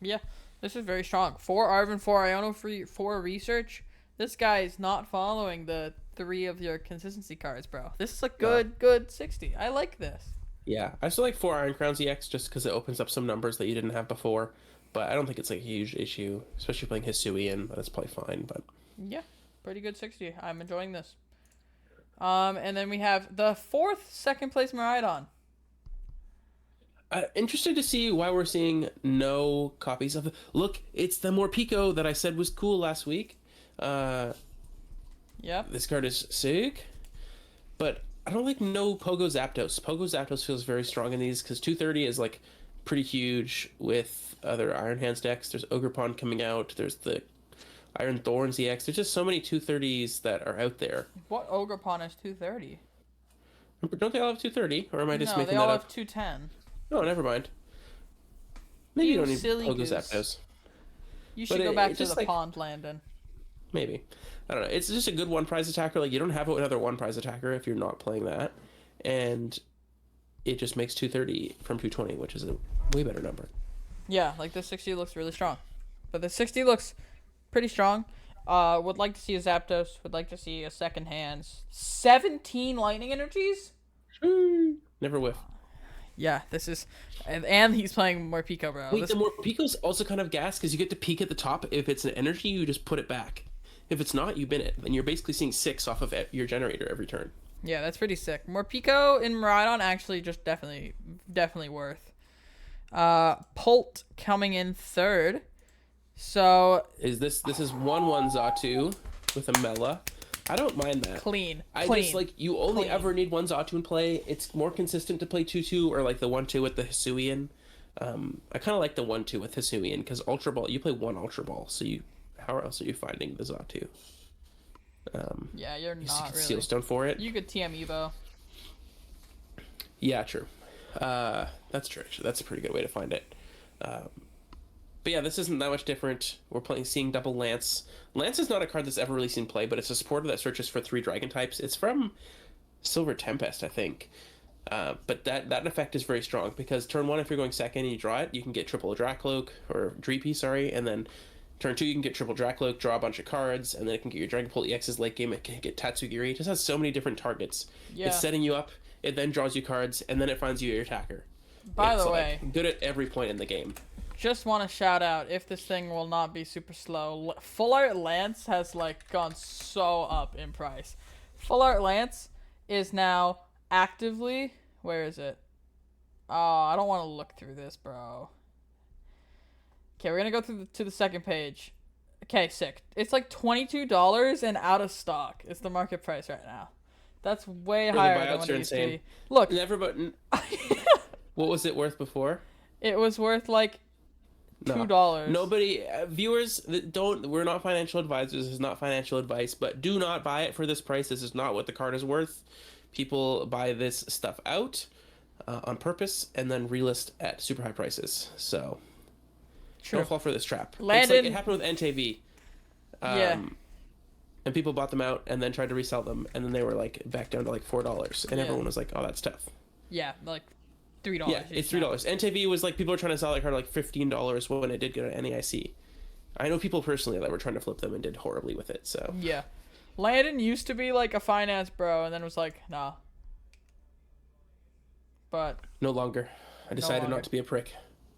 Speaker 2: Yeah, this is very strong. 4 Arven, 4 Iono, 4 Research. This guy is not following the 3 of your consistency cards, bro. This is a good 60. I like this.
Speaker 1: Yeah, I still like 4 Iron Crowns EX just because it opens up some numbers that you didn't have before. But I don't think it's like a huge issue, especially playing Hisuian. That's probably fine. But
Speaker 2: yeah, pretty good 60. I'm enjoying this. And then we have the 4th second place Miraidon.
Speaker 1: Interested to see why we're seeing no copies of it. Look, it's the Morpeko that I said was cool last week.
Speaker 2: Yep.
Speaker 1: This card is sick, but I don't like no Pogo Zapdos. Pogo Zapdos feels very strong in these because 230 is like pretty huge with other Iron Hands decks. There's Ogerpon coming out. There's the Iron Thorns EX. There's just so many 230s that are out there.
Speaker 2: What Ogerpon is 230?
Speaker 1: Don't they all have 230? Or am I just making
Speaker 2: that up? No,
Speaker 1: that
Speaker 2: they all
Speaker 1: up?
Speaker 2: have 210.
Speaker 1: Oh, never mind. Maybe you don't need
Speaker 2: silly
Speaker 1: Pogo
Speaker 2: goose.
Speaker 1: Zapdos.
Speaker 2: You should go back to the pond, Landon.
Speaker 1: Maybe. I don't know. It's just a good one prize attacker. Like, you don't have another one prize attacker if you're not playing that. And it just makes 230 from 220, which is a way better number.
Speaker 2: Yeah, like the 60 looks really strong. But the 60 looks pretty strong. Would like to see a Zapdos. Would like to see a second hands. 17 lightning energies?
Speaker 1: Never whiff.
Speaker 2: Yeah, this is... And he's playing Morpeko, bro.
Speaker 1: Wait, the Morpeko's also kind of gas because you get to peek at the top. If it's an energy, you just put it back. If it's not, you bin it. And you're basically seeing 6 off of your generator every turn.
Speaker 2: Yeah, that's pretty sick. Morpeko in Miraidon actually just definitely worth. Pult coming in 3rd. So
Speaker 1: this is 1/1 Xatu with a Mela. I don't mind that.
Speaker 2: Clean.
Speaker 1: Just like, you only ever need one Xatu in play. It's more consistent to play 2/2 or like the 1/2 with the Hisuian. I kind of like the 1/2 with Hisuian because Ultra Ball, you play one Ultra Ball, so how else are you finding the Xatu?
Speaker 2: Yeah, you're not really.
Speaker 1: Sealstone for it.
Speaker 2: You could TM Evo.
Speaker 1: Yeah, true. That's true. Actually, that's a pretty good way to find it. But yeah, this isn't that much different. We're seeing double Lance. Lance is not a card that's ever really seen play, but it's a supporter that searches for 3 dragon types. It's from Silver Tempest, I think. But that effect is very strong because turn 1, if you're going second and you draw it, you can get triple Dracloak, or Dreepy, sorry, and then turn 2, you can get triple Dracloak, draw a bunch of cards, and then it can get your Dragapult EX's late game. It can get Tatsugiri. It just has so many different targets.
Speaker 2: Yeah.
Speaker 1: It's setting you up, it then draws you cards, and then it finds you your attacker.
Speaker 2: By the way,
Speaker 1: good at every point in the game.
Speaker 2: Just want to shout out, if this thing will not be super slow, Full Art Lance has like gone so up in price. Full Art Lance is now actively, where is it? Oh, I don't want to look through this, bro. Okay, we're gonna go to the second page. Okay, sick. It's like $22 and out of stock. It's the market price right now. That's way higher than what it used to be. Look,
Speaker 1: what was it worth before?
Speaker 2: It was worth like $2.
Speaker 1: Nobody, viewers, we're not financial advisors. This is not financial advice, but do not buy it for this price. This is not what the card is worth. People buy this stuff out on purpose and then relist at super high prices. So
Speaker 2: True.
Speaker 1: Don't fall for this trap. It's
Speaker 2: Landen.
Speaker 1: like it happened with NTV.
Speaker 2: Yeah.
Speaker 1: And people bought them out and then tried to resell them, and then they were like back down to like $4, and
Speaker 2: Yeah.
Speaker 1: everyone was like, "Oh, that's tough."
Speaker 2: Yeah, like $3.
Speaker 1: Yeah, it's $3. NTV was like people were trying to sell like hard like $15 when it did go to NEIC. I know people personally that were trying to flip them and did horribly with it. So
Speaker 2: Yeah, Landon used to be like a finance bro, and then was like, nah. But
Speaker 1: no longer. I decided
Speaker 2: longer.
Speaker 1: not to be a prick.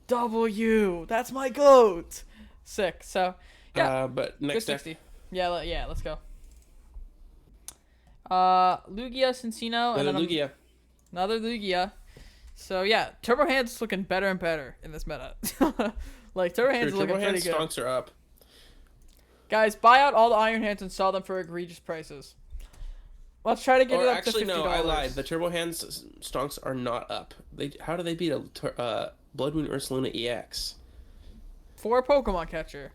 Speaker 2: W, that's my goat. Sick. So yeah,
Speaker 1: but next
Speaker 2: good
Speaker 1: deck.
Speaker 2: 60. Yeah, let's go. Lugia, Cincino, and then
Speaker 1: Lugia.
Speaker 2: another Lugia. So yeah, Turbo Hand's looking better and better in this meta. Like Turbo Hand's looking pretty good.
Speaker 1: Stonks are up.
Speaker 2: Guys, buy out all the Iron Hands and sell them for egregious prices. Let's try to get it up to $50.
Speaker 1: No, I lied. The Turbo Hands stonks are not up. How do they beat a Blood Moon Ursaluna EX?
Speaker 2: For a Pokemon catcher.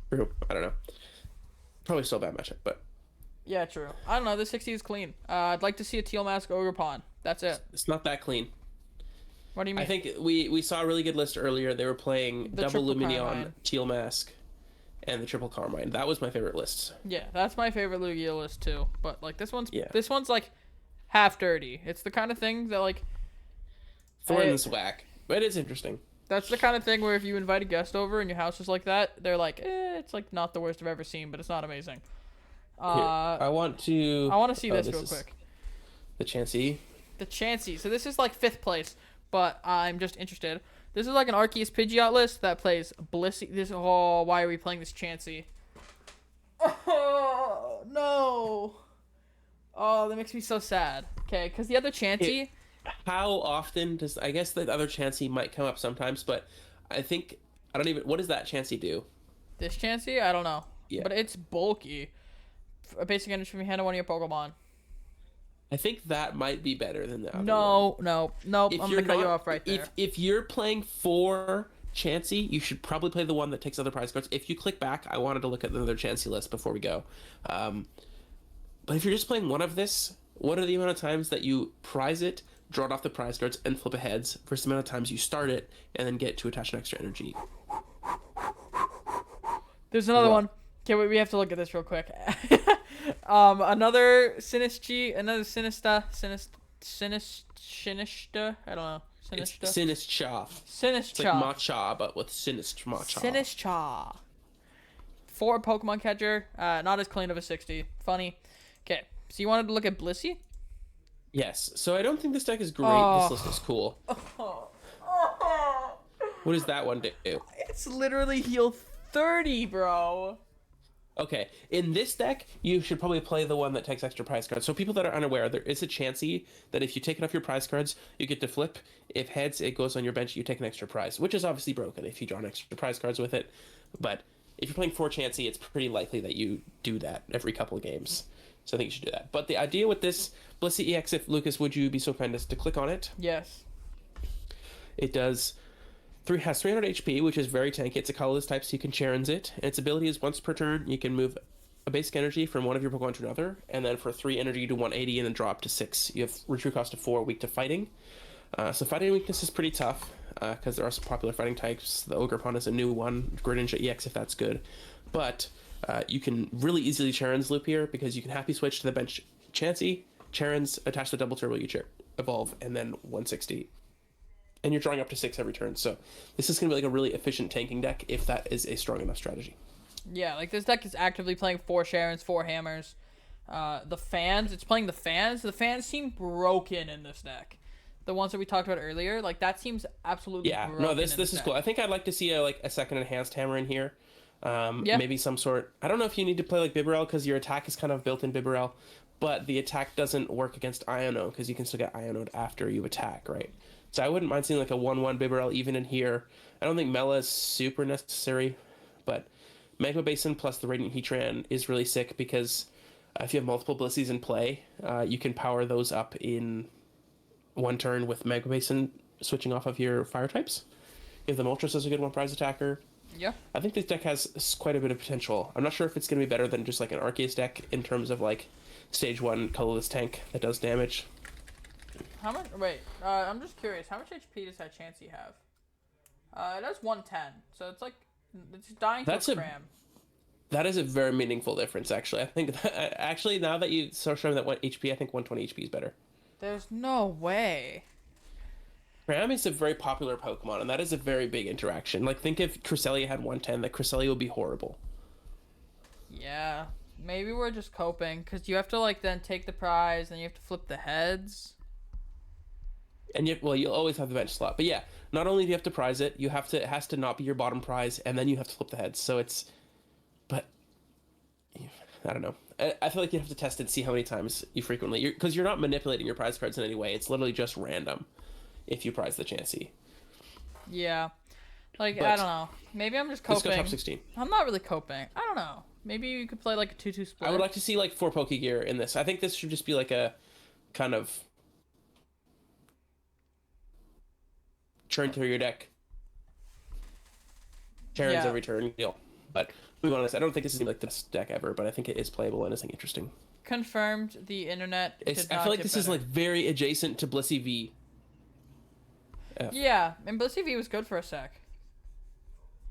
Speaker 1: True. I don't know. Probably still a bad matchup, but
Speaker 2: Yeah, true. I don't know. The 60 is clean. I'd like to see a Teal Mask Ogerpon. That's it.
Speaker 1: it's not that clean.
Speaker 2: What do you mean?
Speaker 1: I think we saw a really good list earlier. They were playing
Speaker 2: The
Speaker 1: Double
Speaker 2: triple
Speaker 1: Luminion,
Speaker 2: Carmine.
Speaker 1: Teal Mask, and the Triple Carmine. That was my favorite list.
Speaker 2: Yeah, that's my favorite Lugia list too. But like this one's
Speaker 1: Yeah.
Speaker 2: like half dirty. It's the kind of thing that like
Speaker 1: Thorn's whack, but it's interesting.
Speaker 2: that's the kind of thing where if you invite a guest over and your house is like that, they're like, it's like not the worst I've ever seen, but it's not amazing.
Speaker 1: Here, I want to
Speaker 2: see this real quick.
Speaker 1: The Chansey.
Speaker 2: The Chansey. So this is like 5th place, but I'm just interested. This is like an Arceus Pidgeot list that plays Blissey. Why are we playing this Chansey? Oh, no. Oh, that makes me so sad. Okay, because the other Chansey...
Speaker 1: How often does... I guess the other Chansey might come up sometimes, but I think... What does that Chansey do?
Speaker 2: This Chansey? I don't know.
Speaker 1: Yeah.
Speaker 2: But it's bulky. A basic energy from your hand to one of your Pokemon.
Speaker 1: I think that might be better than the other one.
Speaker 2: No. I'm going to cut you off right there.
Speaker 1: If you're playing for Chansey, you should probably play the one that takes other prize cards. If you click back, I wanted to look at the other Chansey list before we go. But if you're just playing one of this, what are the amount of times that you prize it, draw it off the prize cards, and flip a heads versus the amount of times you start it and then get to attach an extra energy?
Speaker 2: There's another one. Okay, we have to look at this real quick. Another Sinistcha, Sinistcha, I don't know.
Speaker 1: Sinistcha.
Speaker 2: Sinistcha.
Speaker 1: It's like matcha, but with Sinistcha.
Speaker 2: Sinistcha. For a Pokemon catcher, not as clean of a 60. Funny. Okay, so you wanted to look at Blissey?
Speaker 1: Yes. So I don't think this deck is great.
Speaker 2: Oh.
Speaker 1: This list is cool. What does that one do?
Speaker 2: It's literally heal 30, bro.
Speaker 1: Okay, in this deck, you should probably play the one that takes extra prize cards. So people that are unaware, there is a Chansey that if you take it off your prize cards, you get to flip. If heads, it goes on your bench, you take an extra prize, which is obviously broken if you draw an extra prize cards with it. But if you're playing for Chansey, it's pretty likely that you do that every couple of games. So I think you should do that. But the idea with this Blissey EX, if Lucas, would you be so kind as to click on it?
Speaker 2: Yes.
Speaker 1: It has 300 HP, which is very tanky. It's a colorless type, so you can Charon's it. And its ability is once per turn, you can move a basic energy from one of your Pokemon to another, and then for 3 energy, you do 180 and then draw up to 6. You have retreat cost of 4, weak to fighting. So fighting weakness is pretty tough, because there are some popular fighting types. The Ogerpon is a new one, Greninja EX if that's good. But you can really easily Charon's loop here, because you can happy switch to the bench Chansey, Charon's, attach the double turbo, you evolve, and then 160. And you're drawing up to 6 every turn, so this is going to be like a really efficient tanking deck if that is a strong enough strategy.
Speaker 2: Yeah, like this deck is actively playing 4 Charons, 4 Hammers. The fans, it's playing the fans. The fans seem broken in this deck. The ones that we talked about earlier, like that seems absolutely broken.
Speaker 1: No, this is
Speaker 2: deck.
Speaker 1: cool. I think I'd like to see a second enhanced hammer in here.
Speaker 2: Yeah.
Speaker 1: Maybe some sort. I don't know if you need to play like Bibarel because your attack is kind of built in Bibarel, but the attack doesn't work against Iono because you can still get Iono'd after you attack, right? So I wouldn't mind seeing like a 1/1 Bibarel even in here. I don't think Mela is super necessary, but Magma Basin plus the Radiant Heatran is really sick because if you have multiple Blissies in play, you can power those up in one turn with Magma Basin switching off of your fire types. You have the Moltres as a good one prize attacker.
Speaker 2: Yeah.
Speaker 1: I think this deck has quite a bit of potential. I'm not sure if it's going to be better than just like an Arceus deck in terms of like stage 1 colorless tank that does damage.
Speaker 2: How much? Wait, I'm just curious. How much HP does that Chansey have? It has 110, so it's like it's dying to a cram.
Speaker 1: That is a very meaningful difference, actually. I think actually now that you start showing that 1 HP, I think 120 HP is better.
Speaker 2: There's no way.
Speaker 1: Cram is a very popular Pokemon, and that is a very big interaction. Like, think if Cresselia had 110, that Cresselia would be horrible.
Speaker 2: Yeah, maybe we're just coping, because you have to, like, then take the prize, then you have to flip the heads.
Speaker 1: And you'll always have the bench slot. But yeah, not only do you have to prize it, it has to not be your bottom prize, and then you have to flip the heads. So but I don't know. I feel like you have to test it and see how many times you frequently, because you're not manipulating your prize cards in any way. It's literally just random if you prize the Chansey.
Speaker 2: Yeah. Like, but I don't know. Maybe I'm just coping.
Speaker 1: Let's go top 16.
Speaker 2: I'm not really coping. I don't know. Maybe you could play like a 2-2 split.
Speaker 1: I would like to see like 4 Pokegear in this. I think this should just be like a kind of churn through your deck. Churns every turn deal. But to be honest, I don't think this is like the best deck ever, but I think it is playable and is interesting.
Speaker 2: Confirmed, the internet
Speaker 1: I feel like this is like very adjacent to Blissey V.
Speaker 2: Yeah, and Blissey V was good for a sec.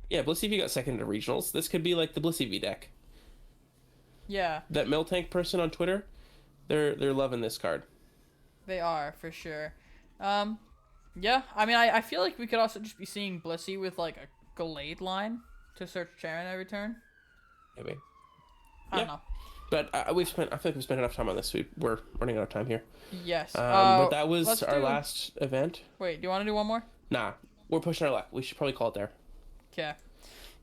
Speaker 1: Yeah, Blissey V got second to regionals. This could be like the Blissey V deck.
Speaker 2: Yeah.
Speaker 1: That Miltank person on Twitter, they're loving this card.
Speaker 2: They are, for sure. Yeah, I mean, I feel like we could also just be seeing Blissey with like a Gallade line to search Charon every turn.
Speaker 1: Maybe.
Speaker 2: I don't know.
Speaker 1: But I feel like we've spent enough time on this. We're running out of time here.
Speaker 2: Yes.
Speaker 1: But that was our last event.
Speaker 2: Wait, do you want to do one more?
Speaker 1: Nah, we're pushing our luck. We should probably call it there.
Speaker 2: Okay.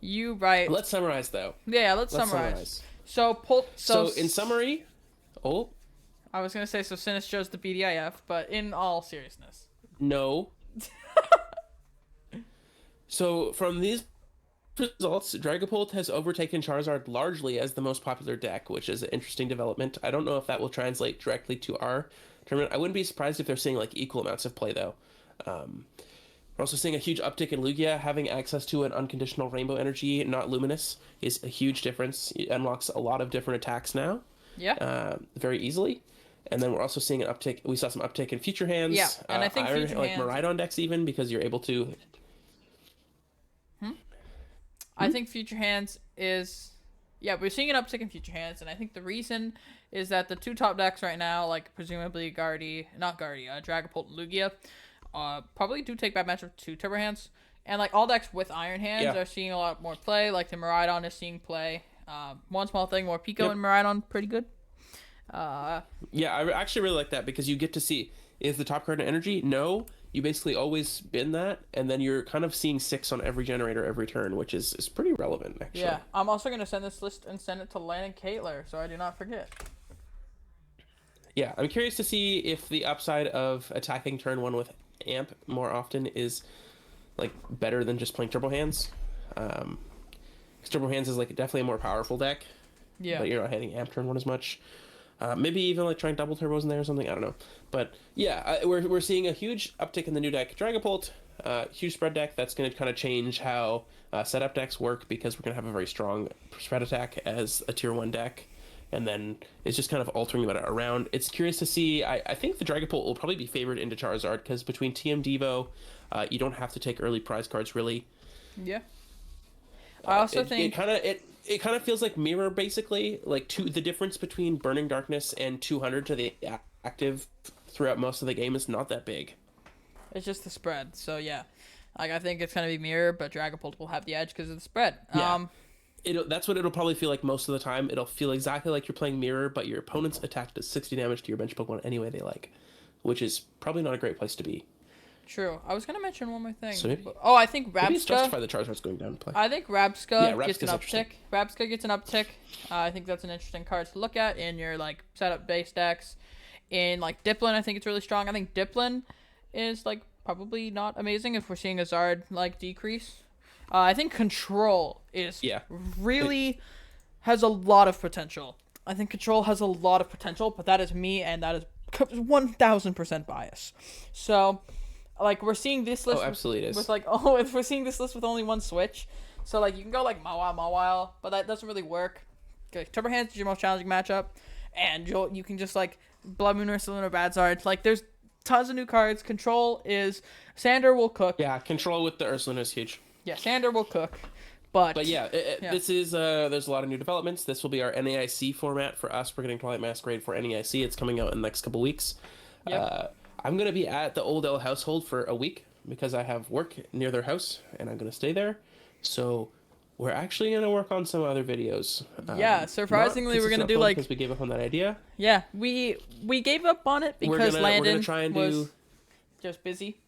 Speaker 2: You right.
Speaker 1: Let's summarize though.
Speaker 2: Yeah, let's summarize. So
Speaker 1: in summary,
Speaker 2: I was gonna say so Sinistcha chose the BDIF, but in all seriousness.
Speaker 1: No. So from these results, Dragapult has overtaken Charizard largely as the most popular deck, which is an interesting development. I don't know if that will translate directly to our tournament. I wouldn't be surprised if they're seeing like equal amounts of play though. We're also seeing a huge uptick in Lugia. Having access to an unconditional Rainbow Energy, not Luminous, is a huge difference. It unlocks a lot of different attacks now.
Speaker 2: Yeah.
Speaker 1: Very easily. And then we're also seeing an uptick. We saw some uptick in Future Hands.
Speaker 2: Yeah, and I think Future
Speaker 1: like
Speaker 2: Hands...
Speaker 1: Miraidon decks even, because you're able to...
Speaker 2: I think Future Hands is... Yeah, we're seeing an uptick in Future Hands, and I think the reason is that the two top decks right now, like presumably Dragapult and Lugia, probably do take bad matchup to Turbo Hands. And like all decks with Iron Hands are seeing a lot more play. Like the Miraidon is seeing play. One small thing, more Pico and Miraidon, pretty good.
Speaker 1: Yeah, I actually really like that, because you get to see, is the top card an energy? No. You basically always bin that, and then you're kind of seeing 6 on every generator every turn, which is pretty relevant, actually.
Speaker 2: Yeah, I'm also going to send this list and send it to Landen and Caitlin, so I do not forget.
Speaker 1: Yeah, I'm curious to see if the upside of attacking turn 1 with Amp more often is like better than just playing Turbo Hands. Because Turbo Hands is like definitely a more powerful deck.
Speaker 2: Yeah.
Speaker 1: But you're not hitting Amp turn 1 as much. Maybe even like trying double turbos in there or something. I don't know. But yeah, we're seeing a huge uptick in the new deck, Dragapult. Huge spread deck that's going to kind of change how setup decks work, because we're going to have a very strong spread attack as a tier 1 deck. And then it's just kind of altering the meta around. It's curious to see. I think the Dragapult will probably be favored into Charizard, because between TM Devo, you don't have to take early prize cards really.
Speaker 2: Yeah. I also think
Speaker 1: it kind of feels like Mirror, basically. Like the difference between Burning Darkness and 200 to the active throughout most of the game is not that big.
Speaker 2: It's just the spread. So yeah, like I think it's gonna be Mirror, but Dragapult will have the edge because of the spread.
Speaker 1: Yeah. That's what it'll probably feel like most of the time. It'll feel exactly like you're playing Mirror, but your opponent's attack does 60 damage to your bench Pokemon any way they like, which is probably not a great place to be.
Speaker 2: True. I was gonna mention one more thing.
Speaker 1: So
Speaker 2: I think Rabska.
Speaker 1: Maybe it's justify the Charizard's going down to play.
Speaker 2: I think Rabska gets an
Speaker 1: interesting.
Speaker 2: uptick. Rabska gets an uptick. I think that's an interesting card to look at in your like setup base decks. In like Diplin, I think it's really strong. I think Diplin is like probably not amazing if we're seeing a Zard like decrease. I think Control is really has a lot of potential. I think Control has a lot of potential, but that is me, and that is 1000% bias. So. Like, we're seeing this list
Speaker 1: absolutely it is.
Speaker 2: with, like, if we're seeing this list with only one switch. So, like, you can go, like, Mawile, but that doesn't really work. Okay, Turbo Hands is your most challenging matchup. And you can just, like, Blood Moon or Saluna Badzard. Like, there's tons of new cards. Control is Sander will cook.
Speaker 1: Yeah, control with the Ursulin is huge.
Speaker 2: Yeah, Sander will cook. But
Speaker 1: yeah, this is there's a lot of new developments. This will be our NAIC format for us. We're getting Twilight Masquerade for NAIC. It's coming out in the next couple weeks.
Speaker 2: Yep.
Speaker 1: I'm gonna be at the Old L household for a week because I have work near their house, and I'm gonna stay there. So we're actually gonna work on some other videos.
Speaker 2: Yeah, surprisingly, we're gonna do like
Speaker 1: because we gave up on that idea.
Speaker 2: Yeah, we gave up on it because Landen was just busy,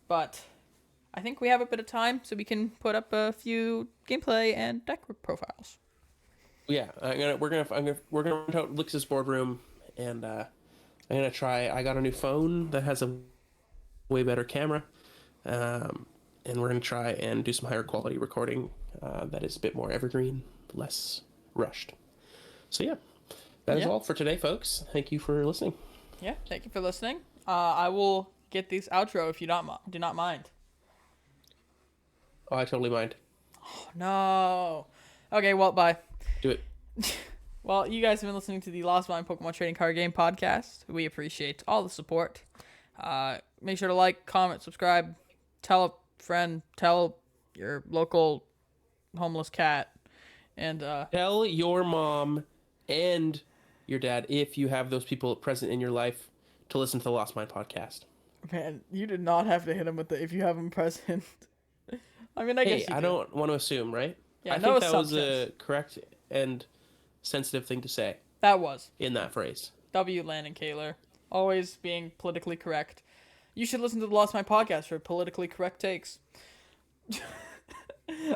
Speaker 2: but I think we have a bit of time, so we can put up a few gameplay and deck profiles.
Speaker 1: Yeah, we're gonna rent out Lucas's boardroom, and I'm gonna try. I got a new phone that has a way better camera, and we're gonna try and do some higher quality recording that is a bit more evergreen, less rushed. So yeah, that is all for today, folks. Thank you for listening.
Speaker 2: Yeah, thank you for listening. I will get this outro if you do not mind.
Speaker 1: Oh, I totally mind.
Speaker 2: Oh, no. Okay, well, bye.
Speaker 1: Do it.
Speaker 2: Well, you guys have been listening to the Lost Mine Pokemon Trading Card Game podcast. We appreciate all the support. Make sure to like, comment, subscribe, tell a friend, tell your local homeless cat, and
Speaker 1: tell your mom and your dad, if you have those people present in your life, to listen to the Lost Mine podcast.
Speaker 2: Man, you did not have to hit him with the if you have him present. I mean, I guess you
Speaker 1: I don't want to assume, right?
Speaker 2: Yeah,
Speaker 1: I think that was a correct and sensitive thing to say.
Speaker 2: That was.
Speaker 1: In that phrase.
Speaker 2: W. Landon Kaler. Always being politically correct. You should listen to the Lost My Podcast for politically correct takes. I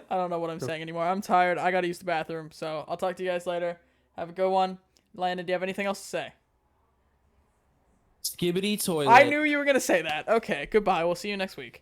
Speaker 2: don't know what I'm saying anymore. I'm tired. I gotta use the bathroom. So I'll talk to you guys later. Have a good one. Landon, do you have anything else to say?
Speaker 1: Skibbity toilet.
Speaker 2: I knew you were gonna say that. Okay, goodbye. We'll see you next week.